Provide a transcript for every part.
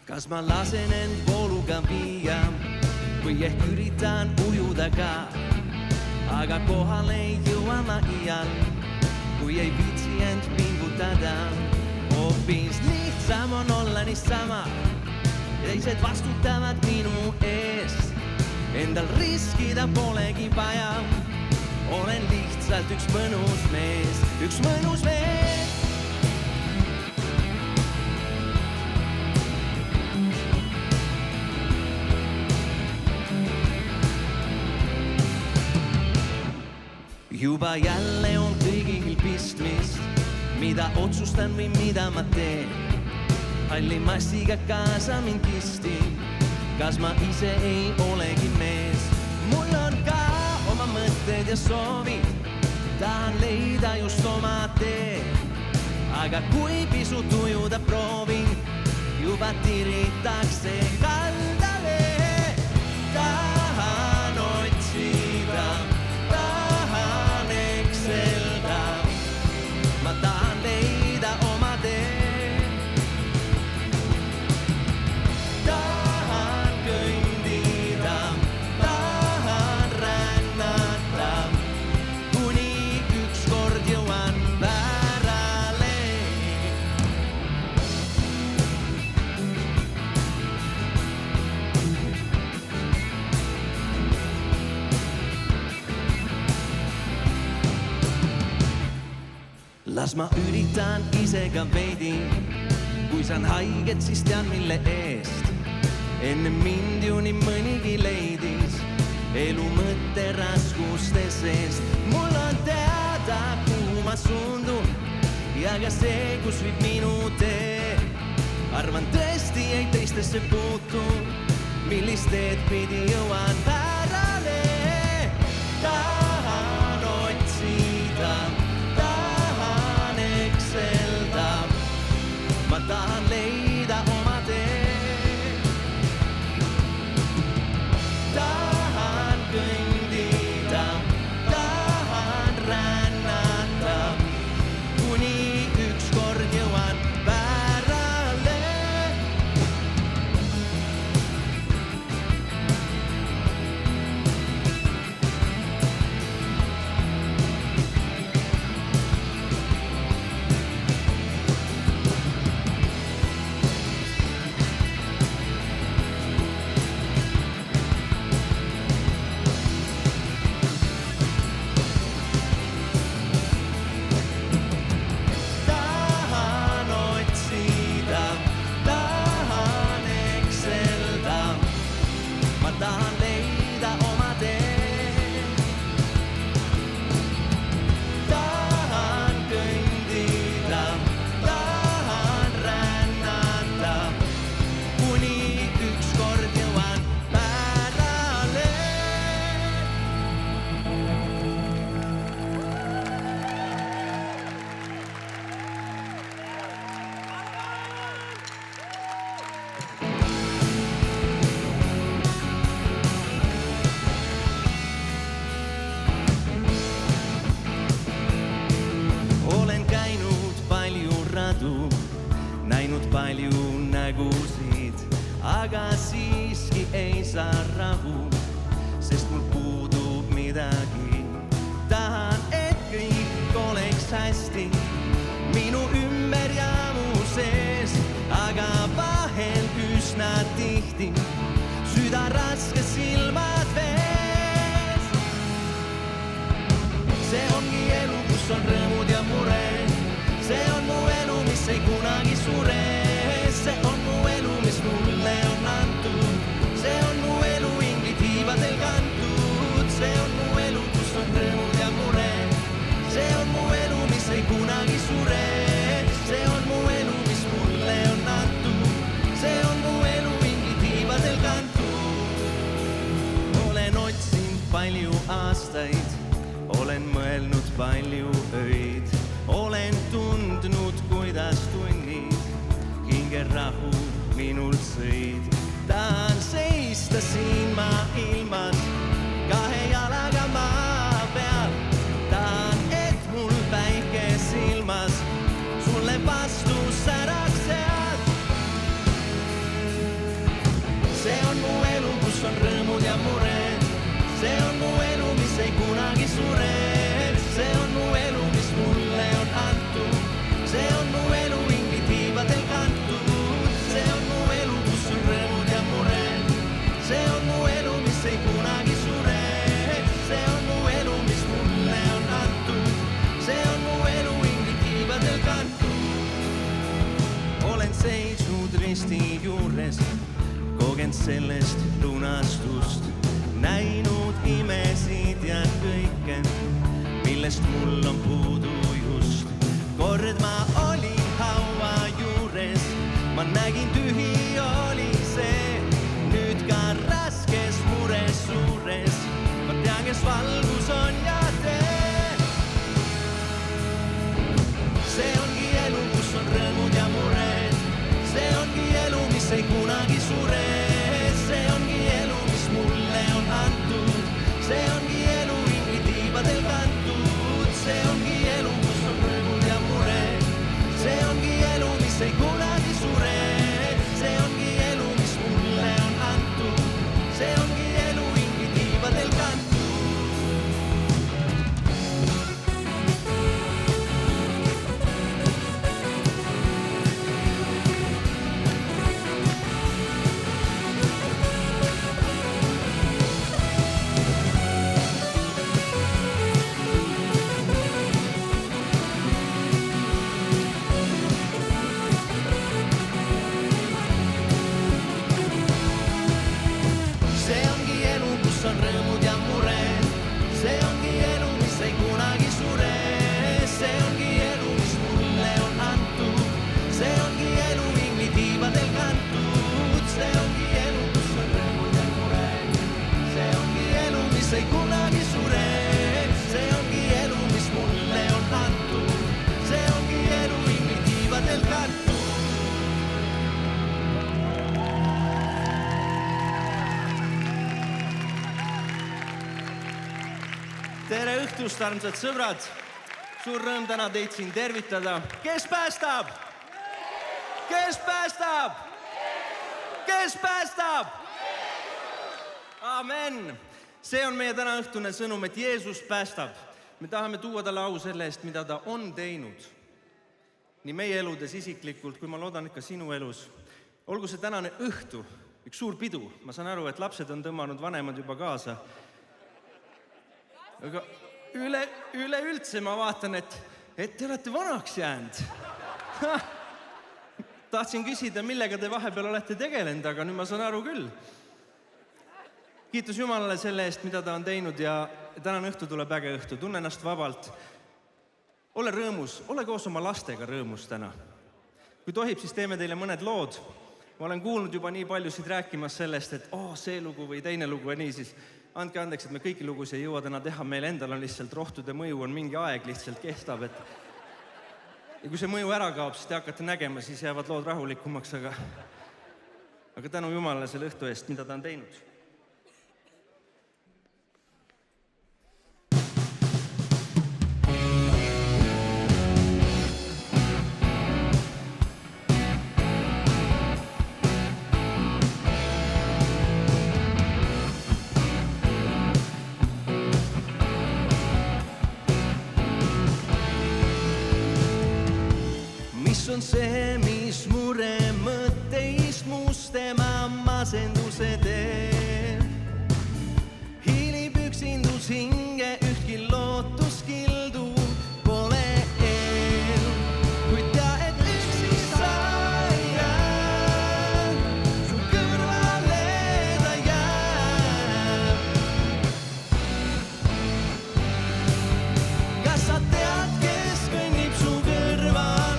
Kas ma lasen end vooluga viia või ehk üritan ujuda ka, aga kohale ei jõua ma iial, kui ei viitsi end pingutada. Hoopis lihtsam on olla niisama, teised vastutavad minu eest, endal riskida polegi vaja. Olen lihtsalt üks mõnus mees, üks mõnus mees. Juba jälle on kõigil pistmist, mida otsustan või mida ma teen. Halli massiga kaasa mind kisti, kas ma ise ei olegi mees. Mul on ka oma mõtted ja soovid, tahan leida just oma tee. Aga kui pisut ujuda proovin, juba tiritakse kaldale. Tahan otsida, tahan ekselda, ma tahan leida oma tee. Tahan kõndida, tahan rännata, kuni ükskord jõuan väärale. Las ma üritan ise ka veidi, kui saan haiget, siis tean mille eest. Enne mind ju nii mõnigi leidis elu mõtte raskustes eest. Mul on teada, kuhu ma suundun ja ka see, kus viib minu tee. Arvan tõesti ei teistesse puutu, millist teed pidi jõuan väärale. Tahan otsida, tahan ekselda, ma tahan leida oma tee. Tahan kõndida, tahan rännata, kuni ükskord jõuan väärale. Tahan otsida, tahan ekselda, ma tahan leida oma tee. Tahan kõndida, tahan rännata, kuni ükskord jõuan väärale. Olen käinud palju radu, näinud palju nägusid, aga siiski ei saa rahu, sest mul puudub midagi. Tahan, et kõik oleks hästi minu ümber ja mu sees, aga vahel üsna tihti süda raske, silmad vees. See ongi elu, kus on rõõmud ja mured. See on mu elu, mis ei kunagi sure. See on mu elu, mis mulle on antud. See on mu elu, inglid tiibadel kantud. See on mu elu, kus on rõõmud ja mured. See on mu elu, mis ei kunagi sure. See on mu elu, mis mulle on antud. See on mu elu, inglid tiibadel kantud. Olen otsinud palju aastaid, olen mõelnud palju öid. sureb. See on mu elu, mis mulle on antud. See on mu elu ingli tiibadel kantud. See on mu elu, kus on rõõmud ja mured. See on mu elu, mis ei kunagi sure. See on mu elu, mis mulle on antud. See on mu elu ingli tiibadel kantud. Olen seisnud risti juures, kogend sellest lunastust. Näinud imesid ja kõike, millest mul on puudu just. Kord ma olin haua juures, ma nägin tühi oli see. Nüüd ka raskes mures suures, ma tean, kes valgus on ja tee. See ongi elu, kus on rõõmud ja mured. See ongi elu, mis ei kunagi sure. See ongi elu, mis mulle on antud. See ongi elu ingli tiibadel kantud. See ongi elu, kus on rõõmud ja mured. See ongi elu, mis ei kunagi sure. See ongi elu, mis mulle on antud. See ongi elu ingli tiibadel kantud. Se kunagi sure, see ongi elu, mis mulle on antud. See ongi elu ingli tiibadel kantud. Tere õhtust, armsad sõbrad! Suur rõõm täna teid siin tervitada. Kes päästab? Kes päästab? Kes päästab? Amen! See on meie täna õhtune sõnum, et Jeesus päästab. Me tahame tuua talle au selle eest, mida ta on teinud. Nii meie eludes isiklikult, kui ma loodan ikka sinu elus. Olgu see tänane õhtu, üks suur pidu. Ma saan aru, et lapsed on tõmmanud vanemad juba kaasa. Aga üleüldse ma vaatan, et te olete vanaks jäänud. Tahtsin küsida, millega te vahepeal olete tegelenud, aga nüüd ma saan aru küll. Kiitus Jumalale selle eest, mida ta on teinud ja tänane õhtu tuleb äge õhtu. Tunne ennast vabalt. Ole rõõmus, ole koos oma lastega rõõmus täna. Kui tohib, siis teeme teile mõned lood. Ma olen kuulnud juba nii paljusid rääkimas sellest, et see lugu või teine lugu ja nii, siis andke andeks, et me kõiki lugusid ei jõua täna teha. Meil endal on lihtsalt rohtude mõju, on mingi aeg lihtsalt kestab. Ja kui see mõju ära kaob, siis te hakkate nägema, siis jäävad lood rahulikumaks, aga tänu Jumalale selle õhtu eest, mida ta on teinud. On see, mis mure mõtteist must tema masenduse teeb. Hiilib üksindus hinge, ühtki lootuskildu pole eel. Kuid tea, et üksi sa jääb, su kõrvale ta jääb. Kas sa tead, kes kõnnib su kõrval?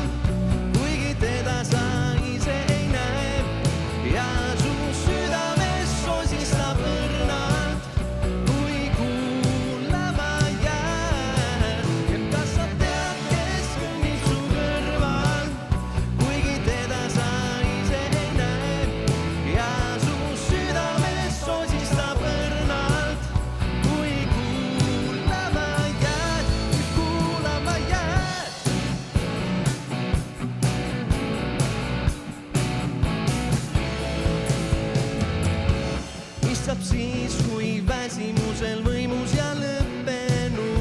Siis, kui väsimusel võimus ja lõppenud.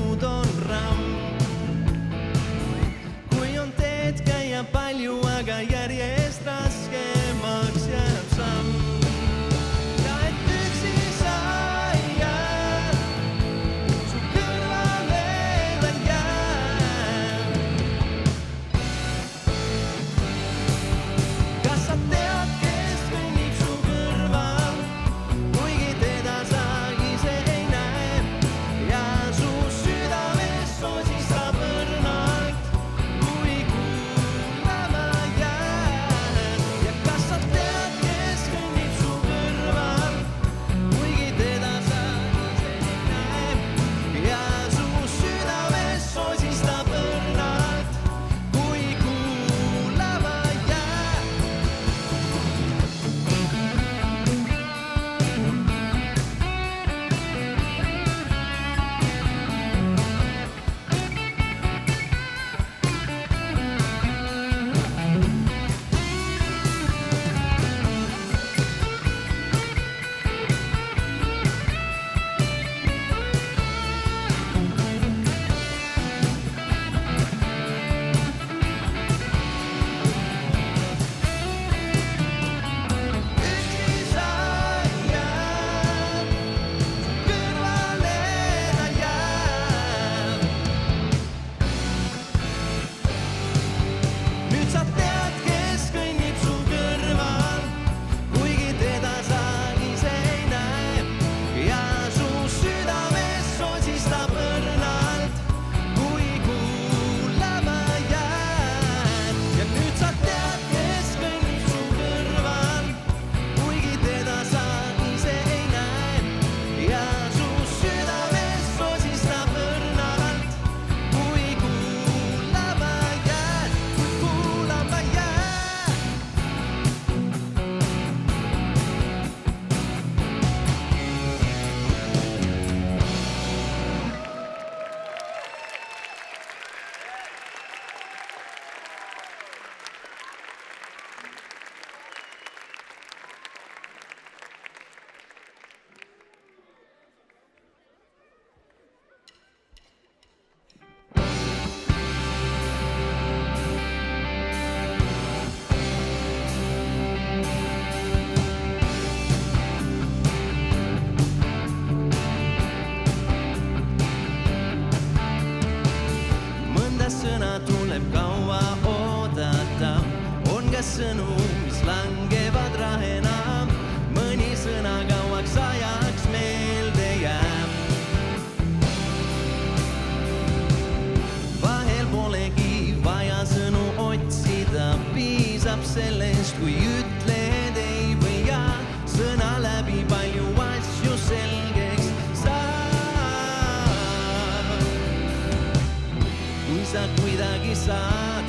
saad.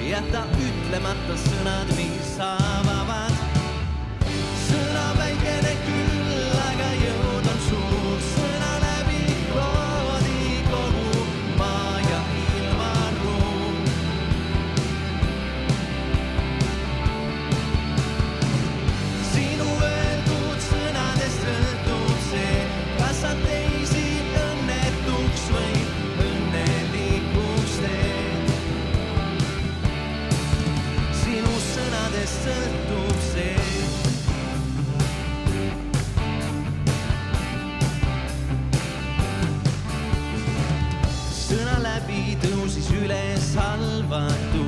Jäta ütlemata sõnad, mis avavad. Sõna väikene küll, aga jõud on suur. Sõna läbi loodi kogu maa ja ilmaruum. Sinu öeldud sõnadest sõltub see, kas sa teisi õnnetuks või õnnelikuks teed. Sinu sõnadest sõltub see. Sõna läbi tõusis üles halvatu,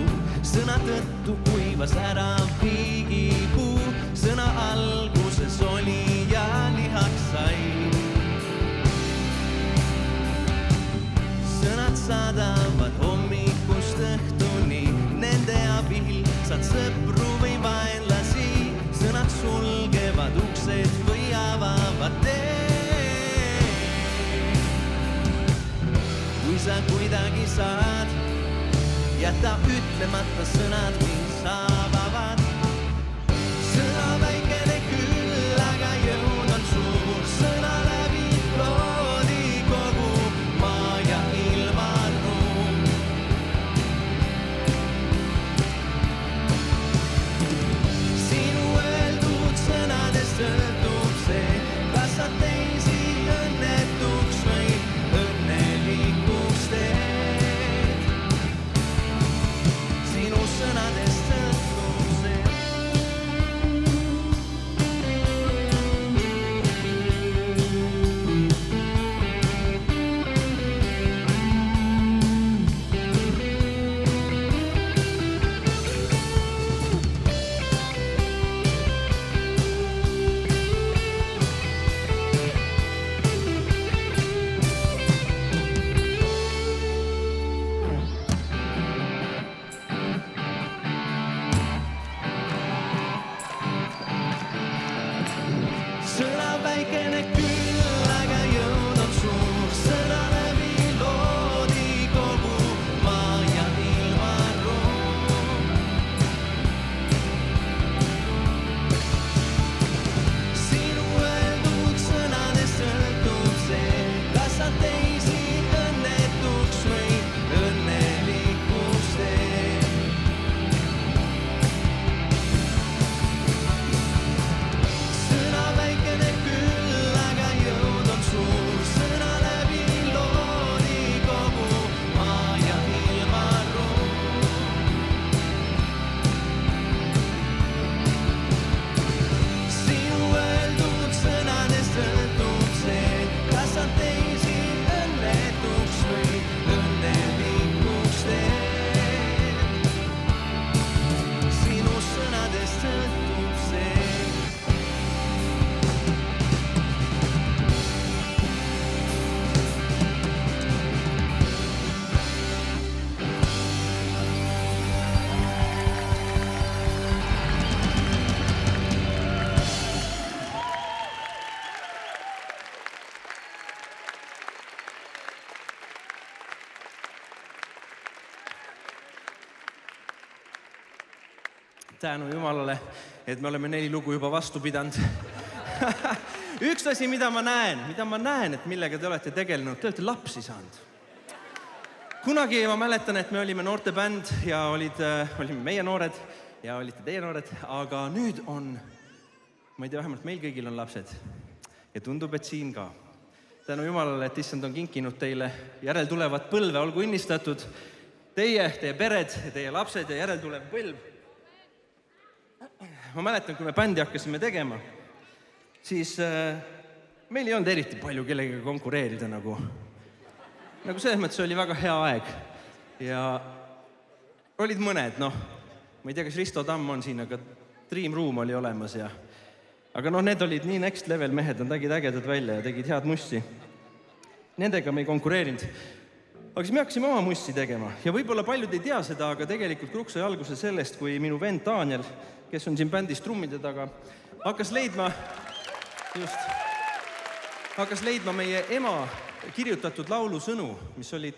sõna tõttu kuivas ära viigipuu. Sõna alguses oli ja lihaks sai. Sõnad saadavad hommikust õhtuni, nende abil saad sõpru või vaenlasi. Sõnad sulgevad uksed või avavad tee. Kui sa kuidagi saad, jäta ütlemata sõnad, mis avavad. Sõna väikene küll, aga jõud on suur. Sõna läbi loodi kogu maa ja ilmaruum. Sinu öeldud sõnadest sõltub see, kas sa teisi õnnetuks või õnnelikuks teed. Sinu sõnadest sõltub see. Sõna väikene küll, aga jõud on suur. Sõna läbi loodi kogu maa ja ilmaruum. Sinu öeldud sõnadest sõltub see, kas sa teisi õnnetuks või õnnelikuks teed. Sõna väikene küll, aga jõud on suur. Sõna läbi loodi kogu maa ja ilmaruum. Sinu öeldud sõnadest sõltub see, kas sa teisi õnnetuks või õnnelikuks teed. Sinu sõnadest sõltub see. Tänu Jumalale, et me oleme 4 lugu juba vastu pidanud. Üks asi, mida ma näen, et millega te olete tegelenud, te olete lapsi saanud. Kunagi ma mäletan, et me olime noortebänd ja olime meie noored ja olite teie noored, aga nüüd on, ma ei tea, vähemalt meil kõigil on lapsed ja tundub, et siin ka. Tänu Jumalale, et issand on kinkinud teile järeltulevat põlve, olgu õnnistatud teie pered, teie lapsed ja järeltulev põlv. Ma mäletan, kui me bändi hakkasime tegema, siis meil ei olnud eriti palju kellegagi konkureerida nagu selles mõttes oli väga hea aeg. Ja olid mõned, ma ei tea, kas Risto Tamm on siin, aga Dream Room oli olemas ja aga need olid nii next level mehed, nad nägid ägedad välja ja tegid head mussi. Nendega me ei konkureerinud. Aga siis me hakkasime oma mussi tegema ja võib-olla paljud ei tea seda, aga tegelikult Kruk sai alguse sellest, kui minu vend Daniel, kes on siin bändis trummide taga, hakkas leidma meie ema kirjutatud laulu sõnu, mis olid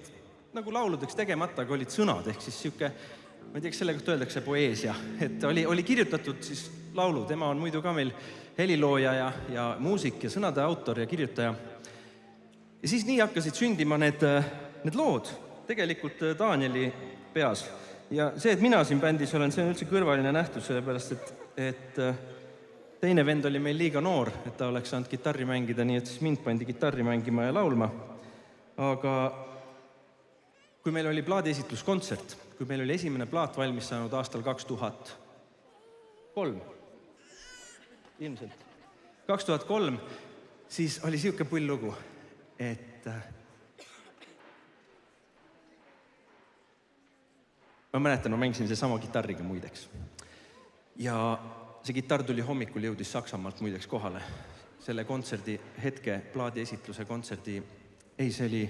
nagu lauludeks tegemata, aga olid sõnad, ehk siis siuke, ma ei tea, kas selle kohta öeldakse poeesia, et oli kirjutatud siis laulu, tema on muidu ka meil helilooja ja muusik ja sõnade autor ja kirjutaja. Ja siis nii hakkasid sündima need lood tegelikult Danieli peas. Ja see, et mina siin bändis olen, see on üldse kõrvaline nähtus, sellepärast, et teine vend oli meil liiga noor, et ta oleks saanud kitarri mängida, nii et siis mind pandi kitarri mängima ja laulma. Aga kui meil oli plaadiesitluskontsert, kui meil oli esimene plaat valmis saanud aastal 2003, ilmselt 2003, siis oli siuke pull lugu, et ma mäletan, ma mängisin see sama kitarriga muideks. Ja see kitarr tuli hommikul, jõudis Saksamaalt muideks kohale. Selle kontserdi hetke, plaadiesitluse kontserdi, see oli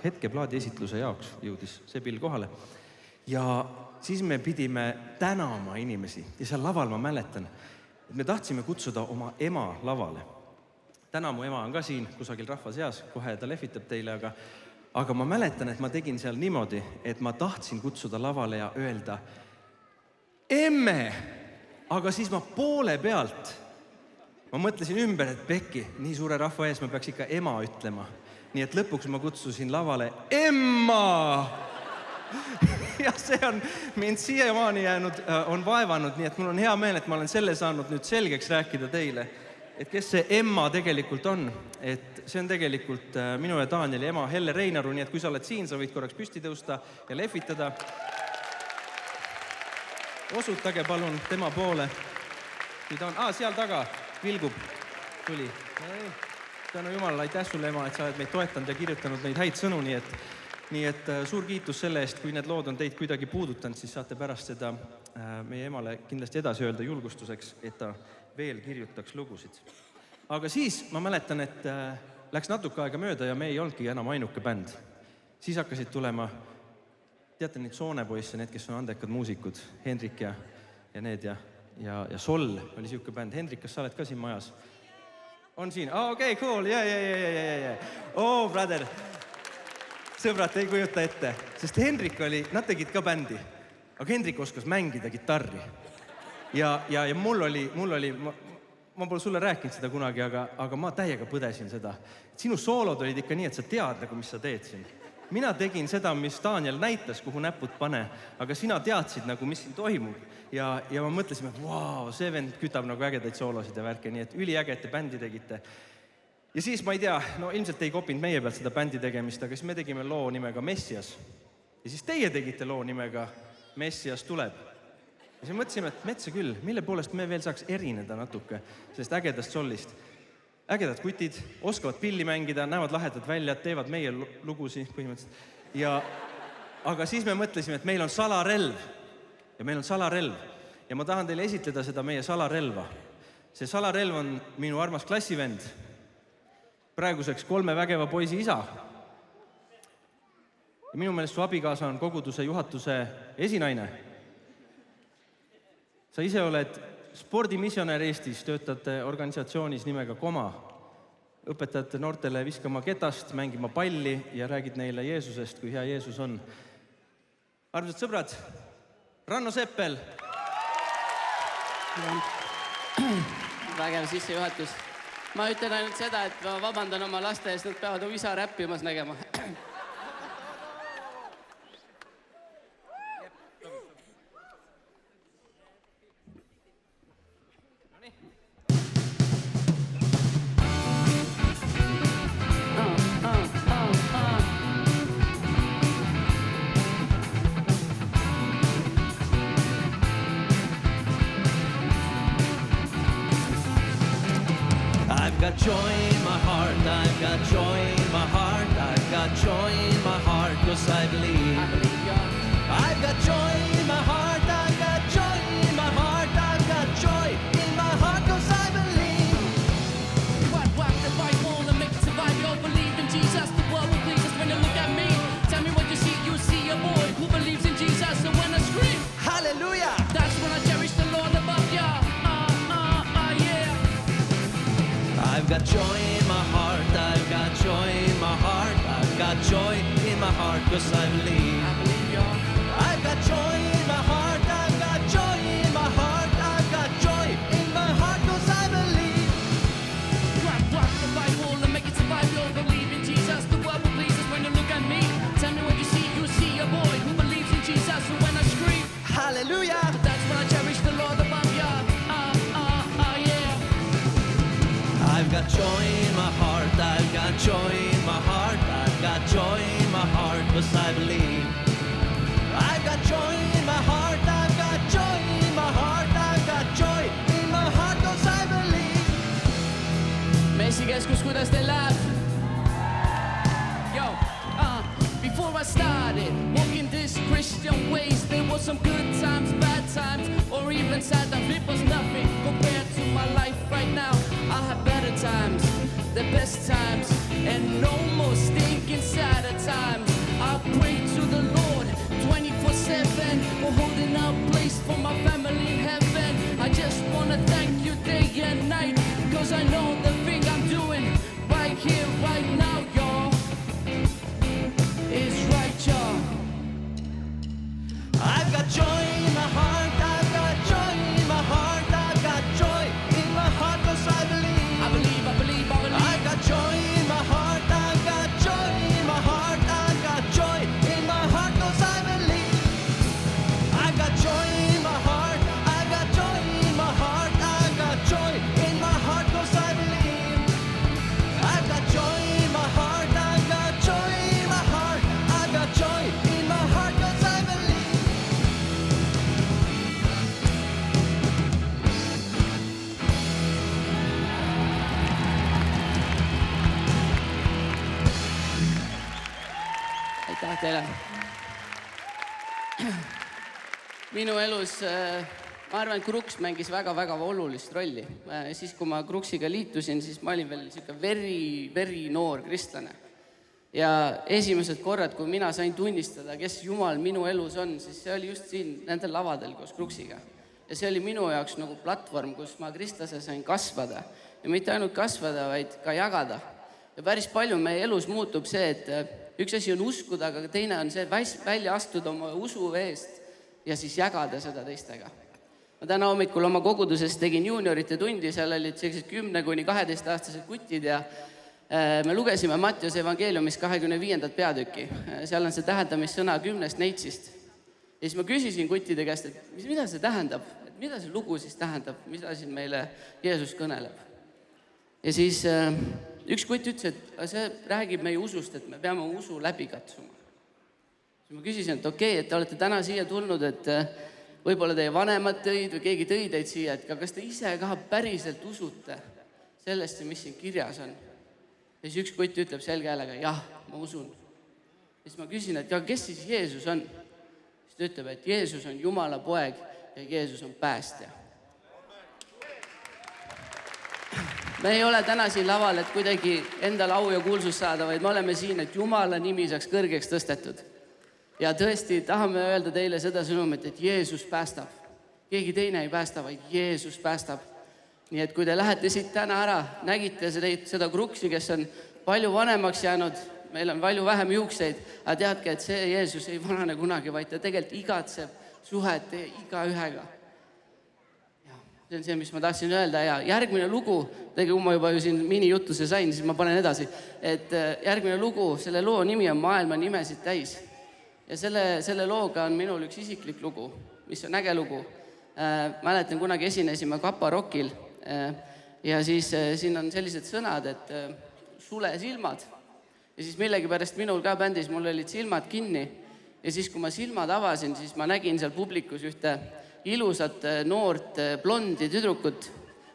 hetke plaadiesitluse jaoks jõudis see pill kohale. Ja siis me pidime tänama inimesi. Ja seal laval ma mäletan, et me tahtsime kutsuda oma ema lavale. Täna mu ema on ka siin kusagil rahva seas, kohe ta lehvitab teile, aga ma mäletan, et ma tegin seal niimoodi, et ma tahtsin kutsuda lavale ja öelda emme, aga siis ma poole pealt, ma mõtlesin ümber, et Pekki, nii suure rahva ees ma peaks ikka ema ütlema. Nii et lõpuks ma kutsusin lavale emma! Ja see on mind siiamaani jäänud, on vaevanud, nii et mul on hea meel, et ma olen selle saanud nüüd selgeks rääkida teile, et kes see emma tegelikult on. Et see on tegelikult minu ja Danieli ema Helle Reinaru, nii et kui sa oled siin, sa võid korraks püsti tõusta ja lehvitada. Osutage palun tema poole. Kui ta on, seal taga, vilgub, tuli. Tänu Jumalale, aitäh sulle, ema, et sa oled meid toetanud ja kirjutanud neid häid sõnu, nii et suur kiitus selle eest, kui need lood on teid kuidagi puudutanud, siis saate pärast seda meie emale kindlasti edasi öelda julgustuseks, et ta veel kirjutaks lugusid. Aga siis ma mäletan, et läks natuke aega mööda ja me ei olnudki enam ainuke bänd. Siis hakkasid tulema, teate neid Soonepoisse, need, kes on andekad muusikud, Hendrik ja need ja Sol oli siuke bänd. Hendrik, kas sa oled ka siin majas? On siin? Okei, cool, brother. Sõbrad, ei kujuta ette, sest Hendrik nad tegid ka bändi, aga Hendrik oskas mängida kitarri. Ja mul oli, ma pole sulle rääkinud seda kunagi, aga ma täiega põdesin seda. Sinu soolod olid ikka nii, et sa tead, mis sa teed siin. Mina tegin seda, mis Daniel näitas, kuhu näpud pane, aga sina teadsid, mis siin toimub. Ja ma mõtlesin, et wow, see vend kütab ägedaid soolosid ja värke, nii et üliägete bändi tegite. Ja siis ma ei tea, ilmselt ei kopinud meie pealt seda bändi tegemist, aga siis me tegime loo nimega Messias. Ja siis teie tegite loo nimega Messias tuleb. Ja siis mõtlesime, et metsa küll, mille poolest me veel saaks erineda natuke sellest ägedast sollist. Ägedad kutid, oskavad pilli mängida, näevad lahedad välja, teevad meie lugusi põhimõtteliselt. Aga siis me mõtlesime, et meil on salarelv. Ja meil on salarelv. Ja ma tahan teile esitleda seda meie salarelva. See salarelv on minu armas klassivend. Praeguseks 3 vägeva poisi isa. Ja minu meelest su abikaasa on koguduse juhatuse esinaine. Sa ise oled spordimissionär Eestis, töötate organisatsioonis nimega Koma. Õpetate noortele viskama ketast, mängima palli ja räägid neile Jeesusest, kui hea Jeesus on. Armsad sõbrad, Ranno Seppel. Vägev sissejuhatus. Ma ütlen ainult seda, et ma vabandan oma laste eest, nad peavad isa räppimas nägema. I've got joy in my heart, I've got joy in my heart, I've got joy in my heart, 'cause I believe. I've got joy in my heart, I've got joy in my heart, I've got joy in my heart, 'cause I believe. Whack the Bible and make it survive. You all believe in Jesus, the world will please us when you look at me. Tell me what you see a boy who believes in Jesus, and when I scream, Hallelujah! that's when I cherish the Lord above ya. Yeah. I've got joy in my heart, I've got joy in my heart, I've got joy in my heart, 'cause I believe. I believe, y'all. I've got joy in my heart, I've got joy in my heart, I've got joy in my heart, 'cause I believe. Rock the Bible and make it survive. You'll believe in Jesus. The world will please us when you look at me. Tell me what you see a boy who believes in Jesus. So when I scream, Hallelujah. that's when I cherish the Lord above ya. Yeah. I've got joy in my heart, I've got joy in my heart, I've got joy in my heart, 'cause I believe. I've got joy in my heart, I've got joy in my heart, I've got joy in my heart, 'cause I believe. Messikeskus, kuidas teil läheb? Yo, before I started walking this Christian ways, there was some good times, bad times, or even sad times. It was nothing compared to my life right now. I have better times, the best times, and no more stinking sadder times. I pray to the Lord 24/7 for holding out place for my family in heaven. I just wanna thank you day and night, 'cause I know the thing I'm doing right here, right now, y'all, is right, y'all. I've got joy in my heart, I've got joy in my heart, I've got joy in my heart, 'cause I believe. I believe, I believe, I believe. I've got joy in my heart, I've got joy in my heart, I've got joy in my heart, 'cause I believe. I've got joy in my heart, I've got joy in my heart, I've got joy in my heart, 'cause I believe. I've got joy in my heart, I've got joy in my heart, I've got joy in my heart, 'cause I believe. Aitäh teile. Minu elus, ma arvan, et Kruks mängis väga-väga olulist rolli. Siis, kui ma Kruksiga liitusin, siis ma olin veel siuke veri noor kristlane. Ja esimesed korrad, kui mina sain tunnistada, kes Jumal minu elus on, siis see oli just siin nendel lavadel koos Kruksiga. Ja see oli minu jaoks nagu platvorm, kus ma kristlase sain kasvada. Ja mitte ainult kasvada, vaid ka jagada. Ja päris palju meie elus muutub see, et üks asi on uskuda, aga teine on see välja astuda oma usu eest ja siis jagada seda teistega. Ma täna hommikul oma koguduses tegin juuniorite tundi, seal olid sellised 10–12-aastased kutid ja me lugesime Mattiuse evangeeliumist 25. peatükki. Seal on see tähendamissõna 10 neitsist. Ja siis ma küsisin kuttide käest, et mida see tähendab? Et mida see lugu siis tähendab? Mida siin meile Jeesus kõneleb? Ja siis üks kutt ütles, et see räägib meie usust, et me peame usu läbi katsuma. Siis ma küsisin, et okei, et te olete täna siia tulnud, et võib-olla teie vanemad tõid või keegi tõi teid siia, et kas te ise ka päriselt usute sellest, mis siin kirjas on? Ja siis üks kutt ütleb selge häälega, jah, ma usun. Ja siis ma küsin, et kes siis Jeesus on? Siis ta ütleb, et Jeesus on Jumala poeg ja Jeesus on päästja. Me ei ole täna siin laval, et kuidagi endale au ja kuulsus saada, vaid me oleme siin, et Jumala nimi saaks kõrgeks tõstetud. Ja tõesti tahame öelda teile seda sõnumit, et Jeesus päästab. Keegi teine ei päästa, vaid Jeesus päästab. Nii et kui te lähete siit täna ära, nägite seda Kruksi, kes on palju vanemaks jäänud, meil on palju vähem juukseid, aga teadke, et see Jeesus ei vanane kunagi, vaid ta tegelikult igatseb suhet iga ühega. See on see, mis ma tahtsin öelda ja järgmine lugu, kui ma juba ju siin minijuttuse sain, siis ma panen edasi, et järgmine lugu, selle loo nimi on Maailma nimesid täis. Ja selle looga on minul üks isiklik lugu, mis on äge lugu. Mäletan, kunagi esinesime Kapa Rockil ja siis siin on sellised sõnad, et sule silmad. Ja siis millegipärast minul ka bändis, mul olid silmad kinni ja siis, kui ma silmad avasin, siis ma nägin seal publikus ühte ilusat noort blondi tüdrukut.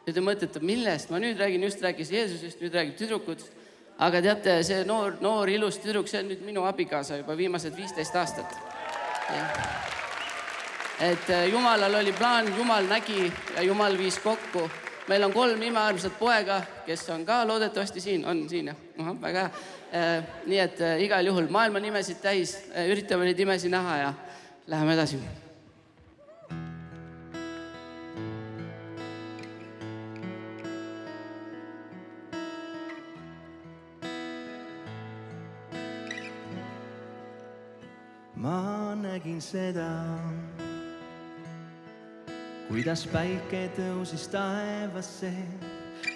Ja te mõtlete, millest ma nüüd räägin, just rääkis Jeesusest, nüüd räägib tüdrukut. Aga teate, see noor ilus tüdruk, see on nüüd minu abikaasa juba viimased 15 aastat. Ja. Et Jumalal oli plaan, Jumal nägi ja Jumal viis kokku. Meil on 3 imearmsat poega, kes on ka loodetavasti siin, on siin. Väga. Nii et igal juhul maailma nimesid täis, üritame neid imesi näha ja läheme edasi. ma nägin seda, kuidas päike tõusis taevasse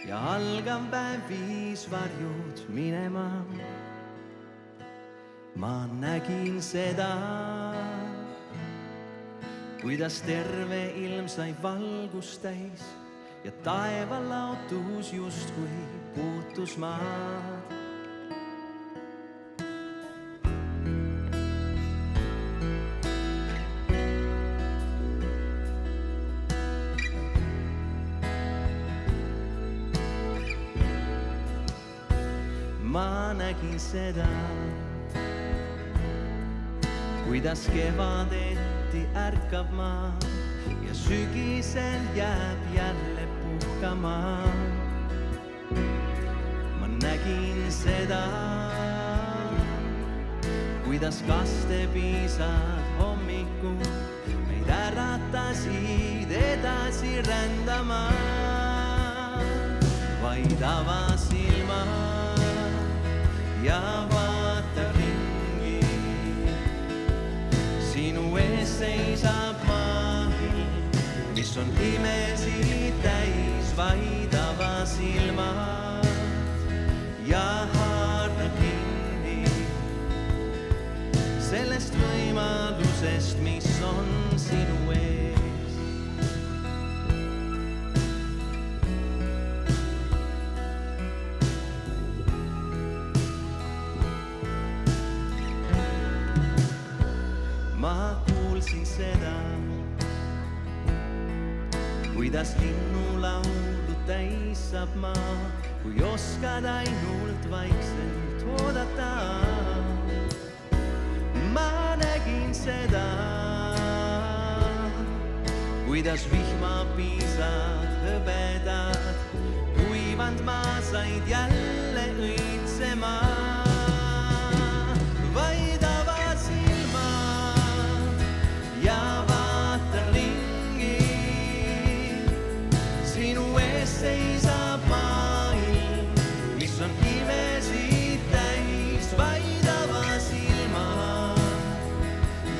ja algav päev viis varjud minema. Ma nägin seda, kuidas terve ilm sai valgust täis ja taeva laotus justkui puutus maad. Ma nägin seda, kuidas kevadeti ärkab maa ja sügisel jääb jälle puhkama. Ma nägin seda, kuidas kastepiisad hommikul meid äratasid edasi rändama. Vaid avas silmad ja vaata ringi, sinu ees seisab maailm, mis on imesid täis. Vaid ava silmad ja haarda kinni sellest võimalusest, mis on sinu ees. Ma kuulsin seda, kuidas linnulaulu täis saab maa, kui oskad ainult vaikselt oodata. Ma nägin seda, kuidas vihmapiisad hõbedad kuivand maa said jälle õitsema. Vaid ava silmad ja vaata ringi, sinu ees seisab maailm, mis on imesid täis. Vaid ava silmad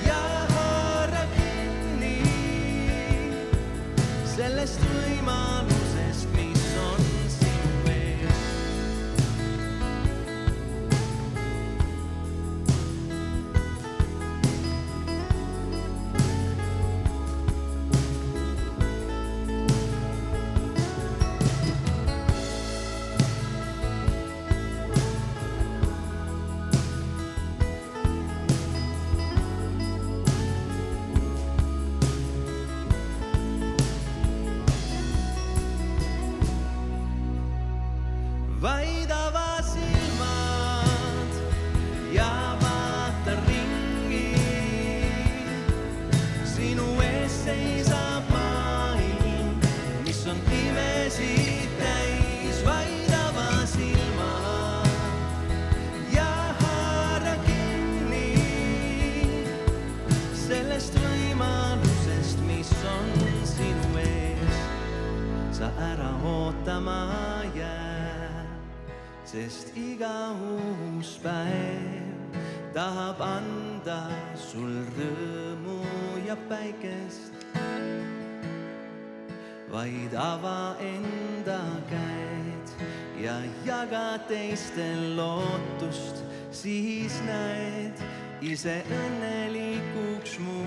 ja haara kinni sellest võimalusest, mis on sinu ees. Vaid ava silmad ja vaata ringi, sinu ees seisab maailm, mis on imesid täis. Vaid ava silmad ja haara kinni sellest võimalusest, mis on sinu ees. Sa ära ootama jää, sest iga uus päev tahab anda sul rõõmu ja päikest. Vaid ava enda käed ja jaga teistel lootust, siis näed ise õnnelikuks muutud.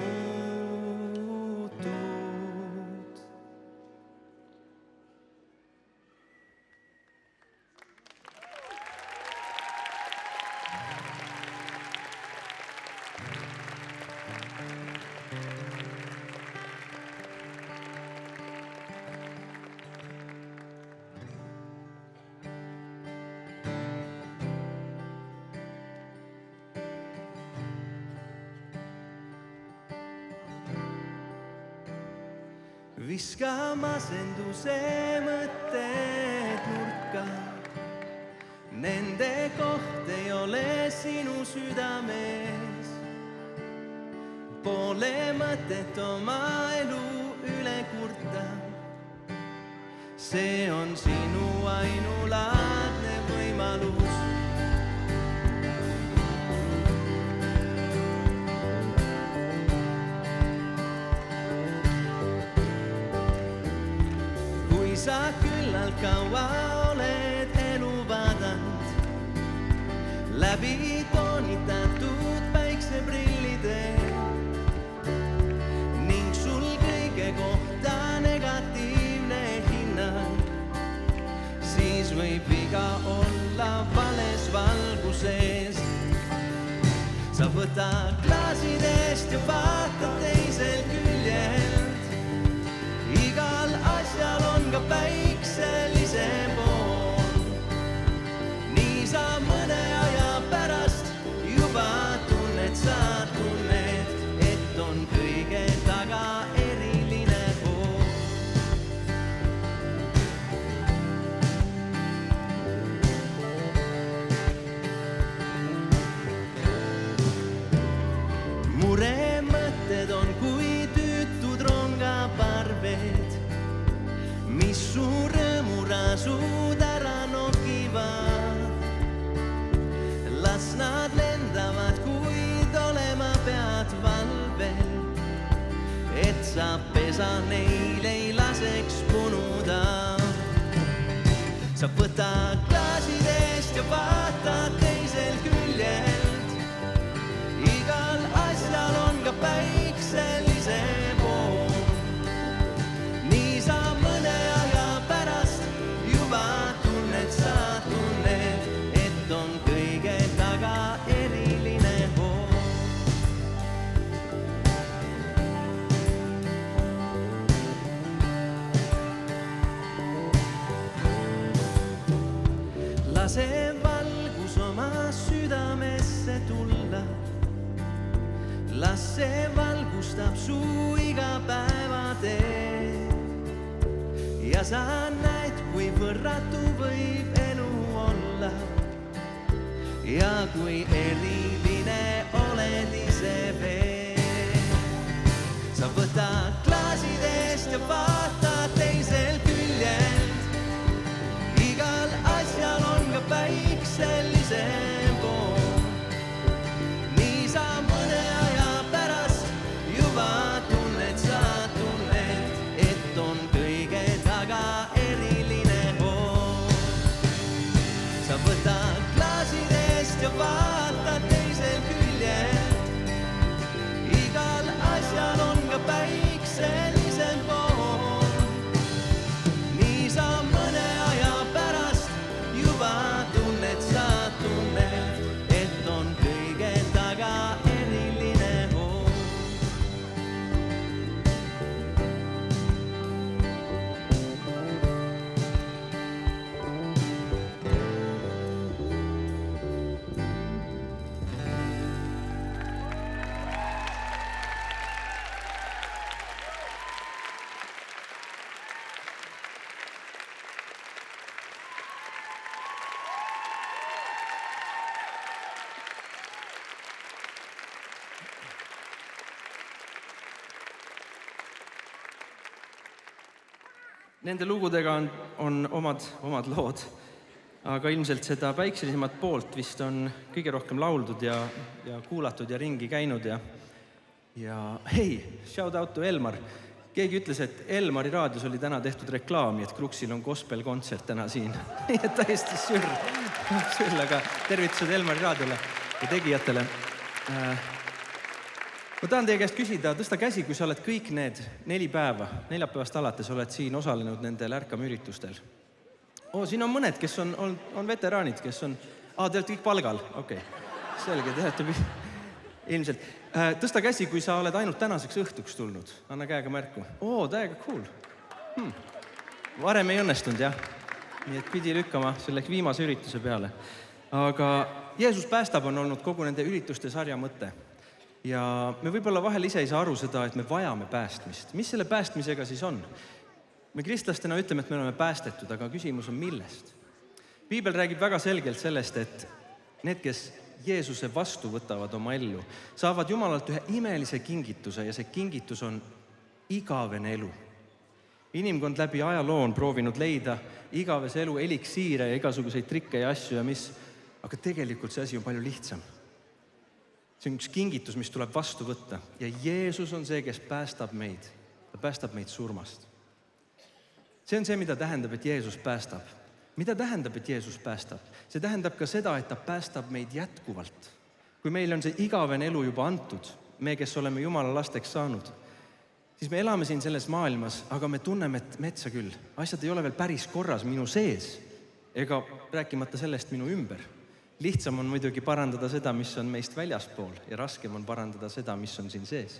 Viska masenduse mõtted nurka, nende koht ei ole sinu südames. Pole mõtet oma elu üle kurta, see on sinu ainulaadne võimalus. sa küllalt kaua oled elu vaadanud läbi toonitatud päikseprillide ning sul kõige kohta negatiivne hinnang, siis võib viga olla vales valguses. Sa võta klaasidest ja vaata teisel küljelt. Igal asjal on ka päikselise pool. Nii sa mõne aja pärast juba tunned, sa tunned, et on kõige taga eriline pool. Muremõtted on kui tüütud rongaparved, mis su rõõmurasud ära nokivad. Las nad lendavad, kuid olema pead valvel, et sa pesa neil ei laseks punuda. Sa võta klaasidest ja vaata teisel küljelt. Igal asjal on ka päikselise pool. Nii sa mõne aja pärast juba tunned, sa tunned, et on kõige taga eriline hool. Lase valgus oma südamesse tulla. Las see valgustab su igapäevateed ja sa näed, kui võrratu võib elu olla ja kui eriline oled ise veel. Sa võta klaasidest ja vaata teisel küljelt. Igal asjal on ka päikselise pool. Nii sa mõne aja pärast juba tunned, sa tunned, et on kõige taga eriline hool. Sa võta klaasidest ja vaata teisel küljelt. Igal asjal on ka päikselise pool. Nii sa mõne aja pärast juba tunned, sa tunned, et on kõige taga eriline hool. Nende lugudega on omad lood, aga ilmselt seda päikselisemat poolt vist on kõige rohkem lauldud ja kuulatud ja ringi käinud ja hei, shout out to Elmar. Keegi ütles, et Elmari raadios oli täna tehtud reklaami, et Kruksil on gospel-kontsert täna siin. Nii et täiesti sürl, aga tervitused Elmari raadiole ja tegijatele. Ma tahan teie käest küsida, tõsta käsi, kui sa oled kõik need 4 päeva, neljapäevast alates oled siin osalenud nendel ärkamüritustel. Siin on mõned, kes on veteraanid, kes on... te olete kõik palgal, okei. Selge, te olete ilmselt. Tõsta käsi, kui sa oled ainult tänaseks õhtuks tulnud. Anna käega märku. Täiega cool. Varem ei õnnestunud, jah. Nii et pidi lükkama selleks viimase ürituse peale. Aga Jeesus päästab on olnud kogu nende ürituste sarja mõte. Ja me võib-olla vahel ise ei saa aru seda, et me vajame päästmist. Mis selle päästmisega siis on? Me kristlastena ütleme, et me oleme päästetud, aga küsimus on millest? Piibel räägib väga selgelt sellest, et need, kes Jeesuse vastu võtavad oma ellu, saavad Jumalalt ühe imelise kingituse ja see kingitus on igavene elu. Inimkond läbi ajaloo on proovinud leida igavese elu eliksiire ja igasuguseid trikke ja asju, aga tegelikult see asi on palju lihtsam. See on üks kingitus, mis tuleb vastu võtta ja Jeesus on see, kes päästab meid. Ta päästab meid surmast. See on see, mida tähendab, et Jeesus päästab. Mida tähendab, et Jeesus päästab? See tähendab ka seda, et ta päästab meid jätkuvalt. Kui meil on see igavene elu juba antud, me, kes oleme Jumala lasteks saanud, siis me elame siin selles maailmas, aga me tunneme, et metsa küll. Asjad ei ole veel päris korras minu sees, ega rääkimata sellest minu ümber. Lihtsam on muidugi parandada seda, mis on meist väljaspool, ja raskem on parandada seda, mis on siin sees.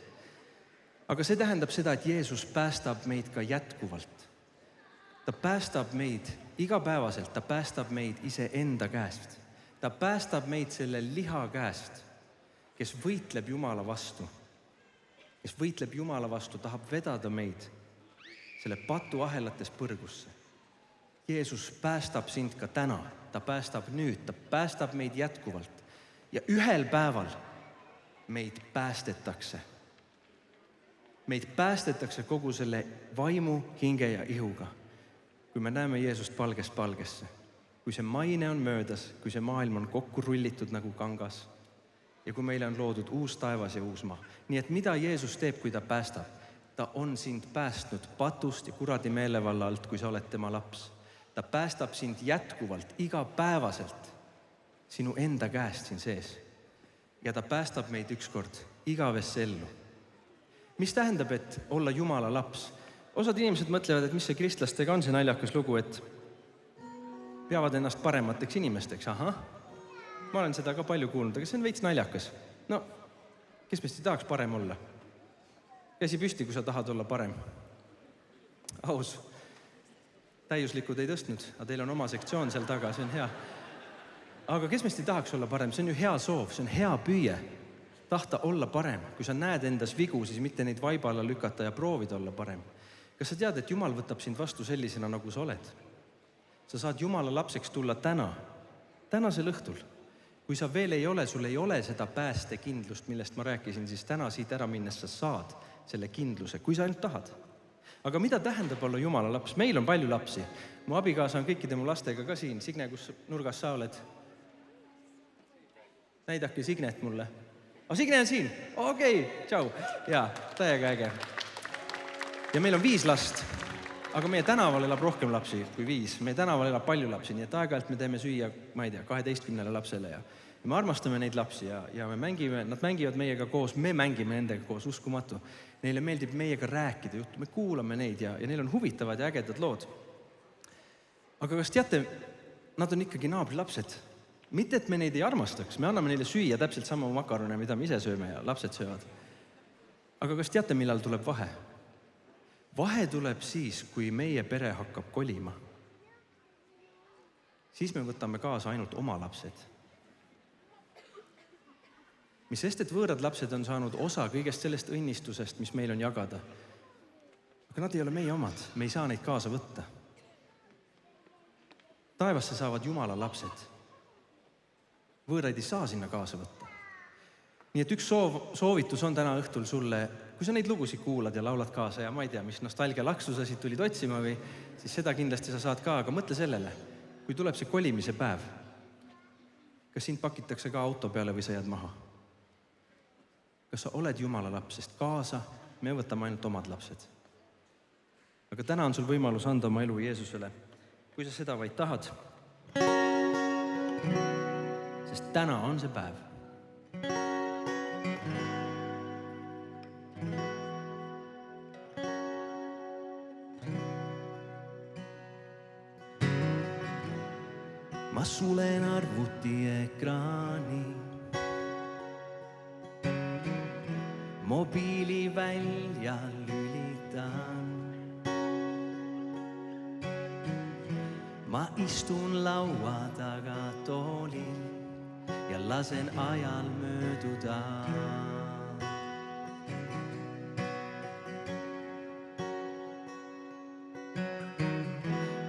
Aga see tähendab seda, et Jeesus päästab meid ka jätkuvalt. Ta päästab meid igapäevaselt, ta päästab meid iseenda käest. Ta päästab meid selle liha käest, kes võitleb Jumala vastu. Kes võitleb Jumala vastu, tahab vedada meid selle patuahelates põrgusse. Jeesus päästab sind ka täna, ta päästab nüüd, ta päästab meid jätkuvalt. Ja ühel päeval meid päästetakse. Meid päästetakse kogu selle vaimu, hinge ja ihuga. Kui me näeme Jeesust palgest palgesse, kui see maine on möödas, kui see maailm on kokku rullitud nagu kangas ja kui meile on loodud uus taevas ja uus maa. Nii et mida Jeesus teeb, kui ta päästab? Ta on sind päästnud patust ja kuradi meelevalla alt, kui sa oled tema laps. Ta päästab sind jätkuvalt, igapäevaselt sinu enda käest siin sees. Ja ta päästab meid ükskord igavesse ellu. Mis tähendab, et olla Jumala laps? Osad inimesed mõtlevad, et mis see kristlastega on see naljakas lugu, et peavad ennast paremateks inimesteks. Ahah, ma olen seda ka palju kuulnud, aga see on veits naljakas. No, kes meist ei tahaks parem olla? Käsi püsti, kui sa tahad olla parem. Aus. Täiuslikud ei tõstnud, aga teil on oma sektsioon seal taga, see on hea. Aga kes meist ei tahaks olla parem? See on ju hea soov, see on hea püüe. Tahta olla parem. Kui sa näed endas vigu, siis mitte neid vaiba alla lükata ja proovida olla parem. Kas sa tead, et Jumal võtab sind vastu sellisena, nagu sa oled? Sa saad Jumala lapseks tulla tänasel õhtul. Kui sa veel ei ole, sul ei ole seda päästekindlust, millest ma rääkisin, siis täna siit ära minnes sa saad selle kindluse, kui sa ainult tahad. Aga mida tähendab olla Jumala laps? Meil on palju lapsi. Mu abikaasa on kõikide mu lastega ka siin. Signe, kus nurgas sa oled? Näidake Signet mulle. Signe on siin? Okei, tšau. Jaa, täiega äge. Ja meil on 5 last, aga meie tänaval elab rohkem lapsi kui 5. Meie tänaval elab palju lapsi, nii et aeg-ajalt me teeme süüa, ma ei tea, 12 lapsele ja me armastame neid lapsi ja me mängime, nad mängivad meiega koos, me mängime nendega koos, uskumatu. Neile meeldib meiega rääkida juttu, me kuulame neid ja neil on huvitavad ja ägedad lood. Aga kas teate, nad on ikkagi naabrilapsed. Mitte, et me neid ei armastaks, me anname neile süüa täpselt sama makarone, mida me ise sööme ja lapsed söövad. Aga kas teate, millal tuleb vahe? Vahe tuleb siis, kui meie pere hakkab kolima. Siis me võtame kaasa ainult oma lapsed. Mis sest, et võõrad lapsed on saanud osa kõigest sellest õnnistusest, mis meil on jagada. Aga nad ei ole meie omad, me ei saa neid kaasa võtta. Taevasse saavad Jumala lapsed. Võõraid ei saa sinna kaasa võtta. Nii et üks soovitus on täna õhtul sulle, kui sa neid lugusid kuulad ja laulad kaasa ja ma ei tea, mis nostalgialaksu sa siit tulid otsima või, siis seda kindlasti sa saad ka, aga mõtle sellele, kui tuleb see kolimise päev, kas sind pakitakse ka auto peale või sa jääd maha? Kas sa oled Jumala laps, sest kaasa me võtame ainult omad lapsed. Aga täna on sul võimalus anda oma elu Jeesusele, kui sa seda vaid tahad. Sest täna on see päev. Ma sulen arvuti ekraani, mobiili välja lülitan. Ma istun laua taga toolil ja lasen ajal mööduda.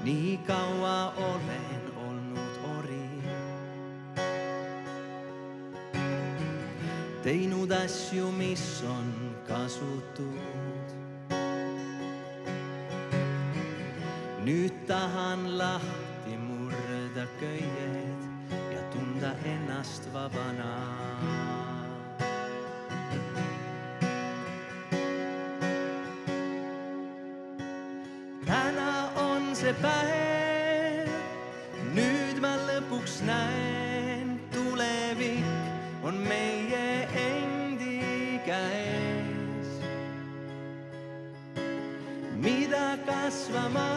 Nii kaua olen teinud asju, mis on kasutud. Nüüd tahan lahti murda köied ja tunda ennast vabana. Täna on see päev, nüüd ma lõpuks näen, tulevik on meie endi käes. Mida kasvama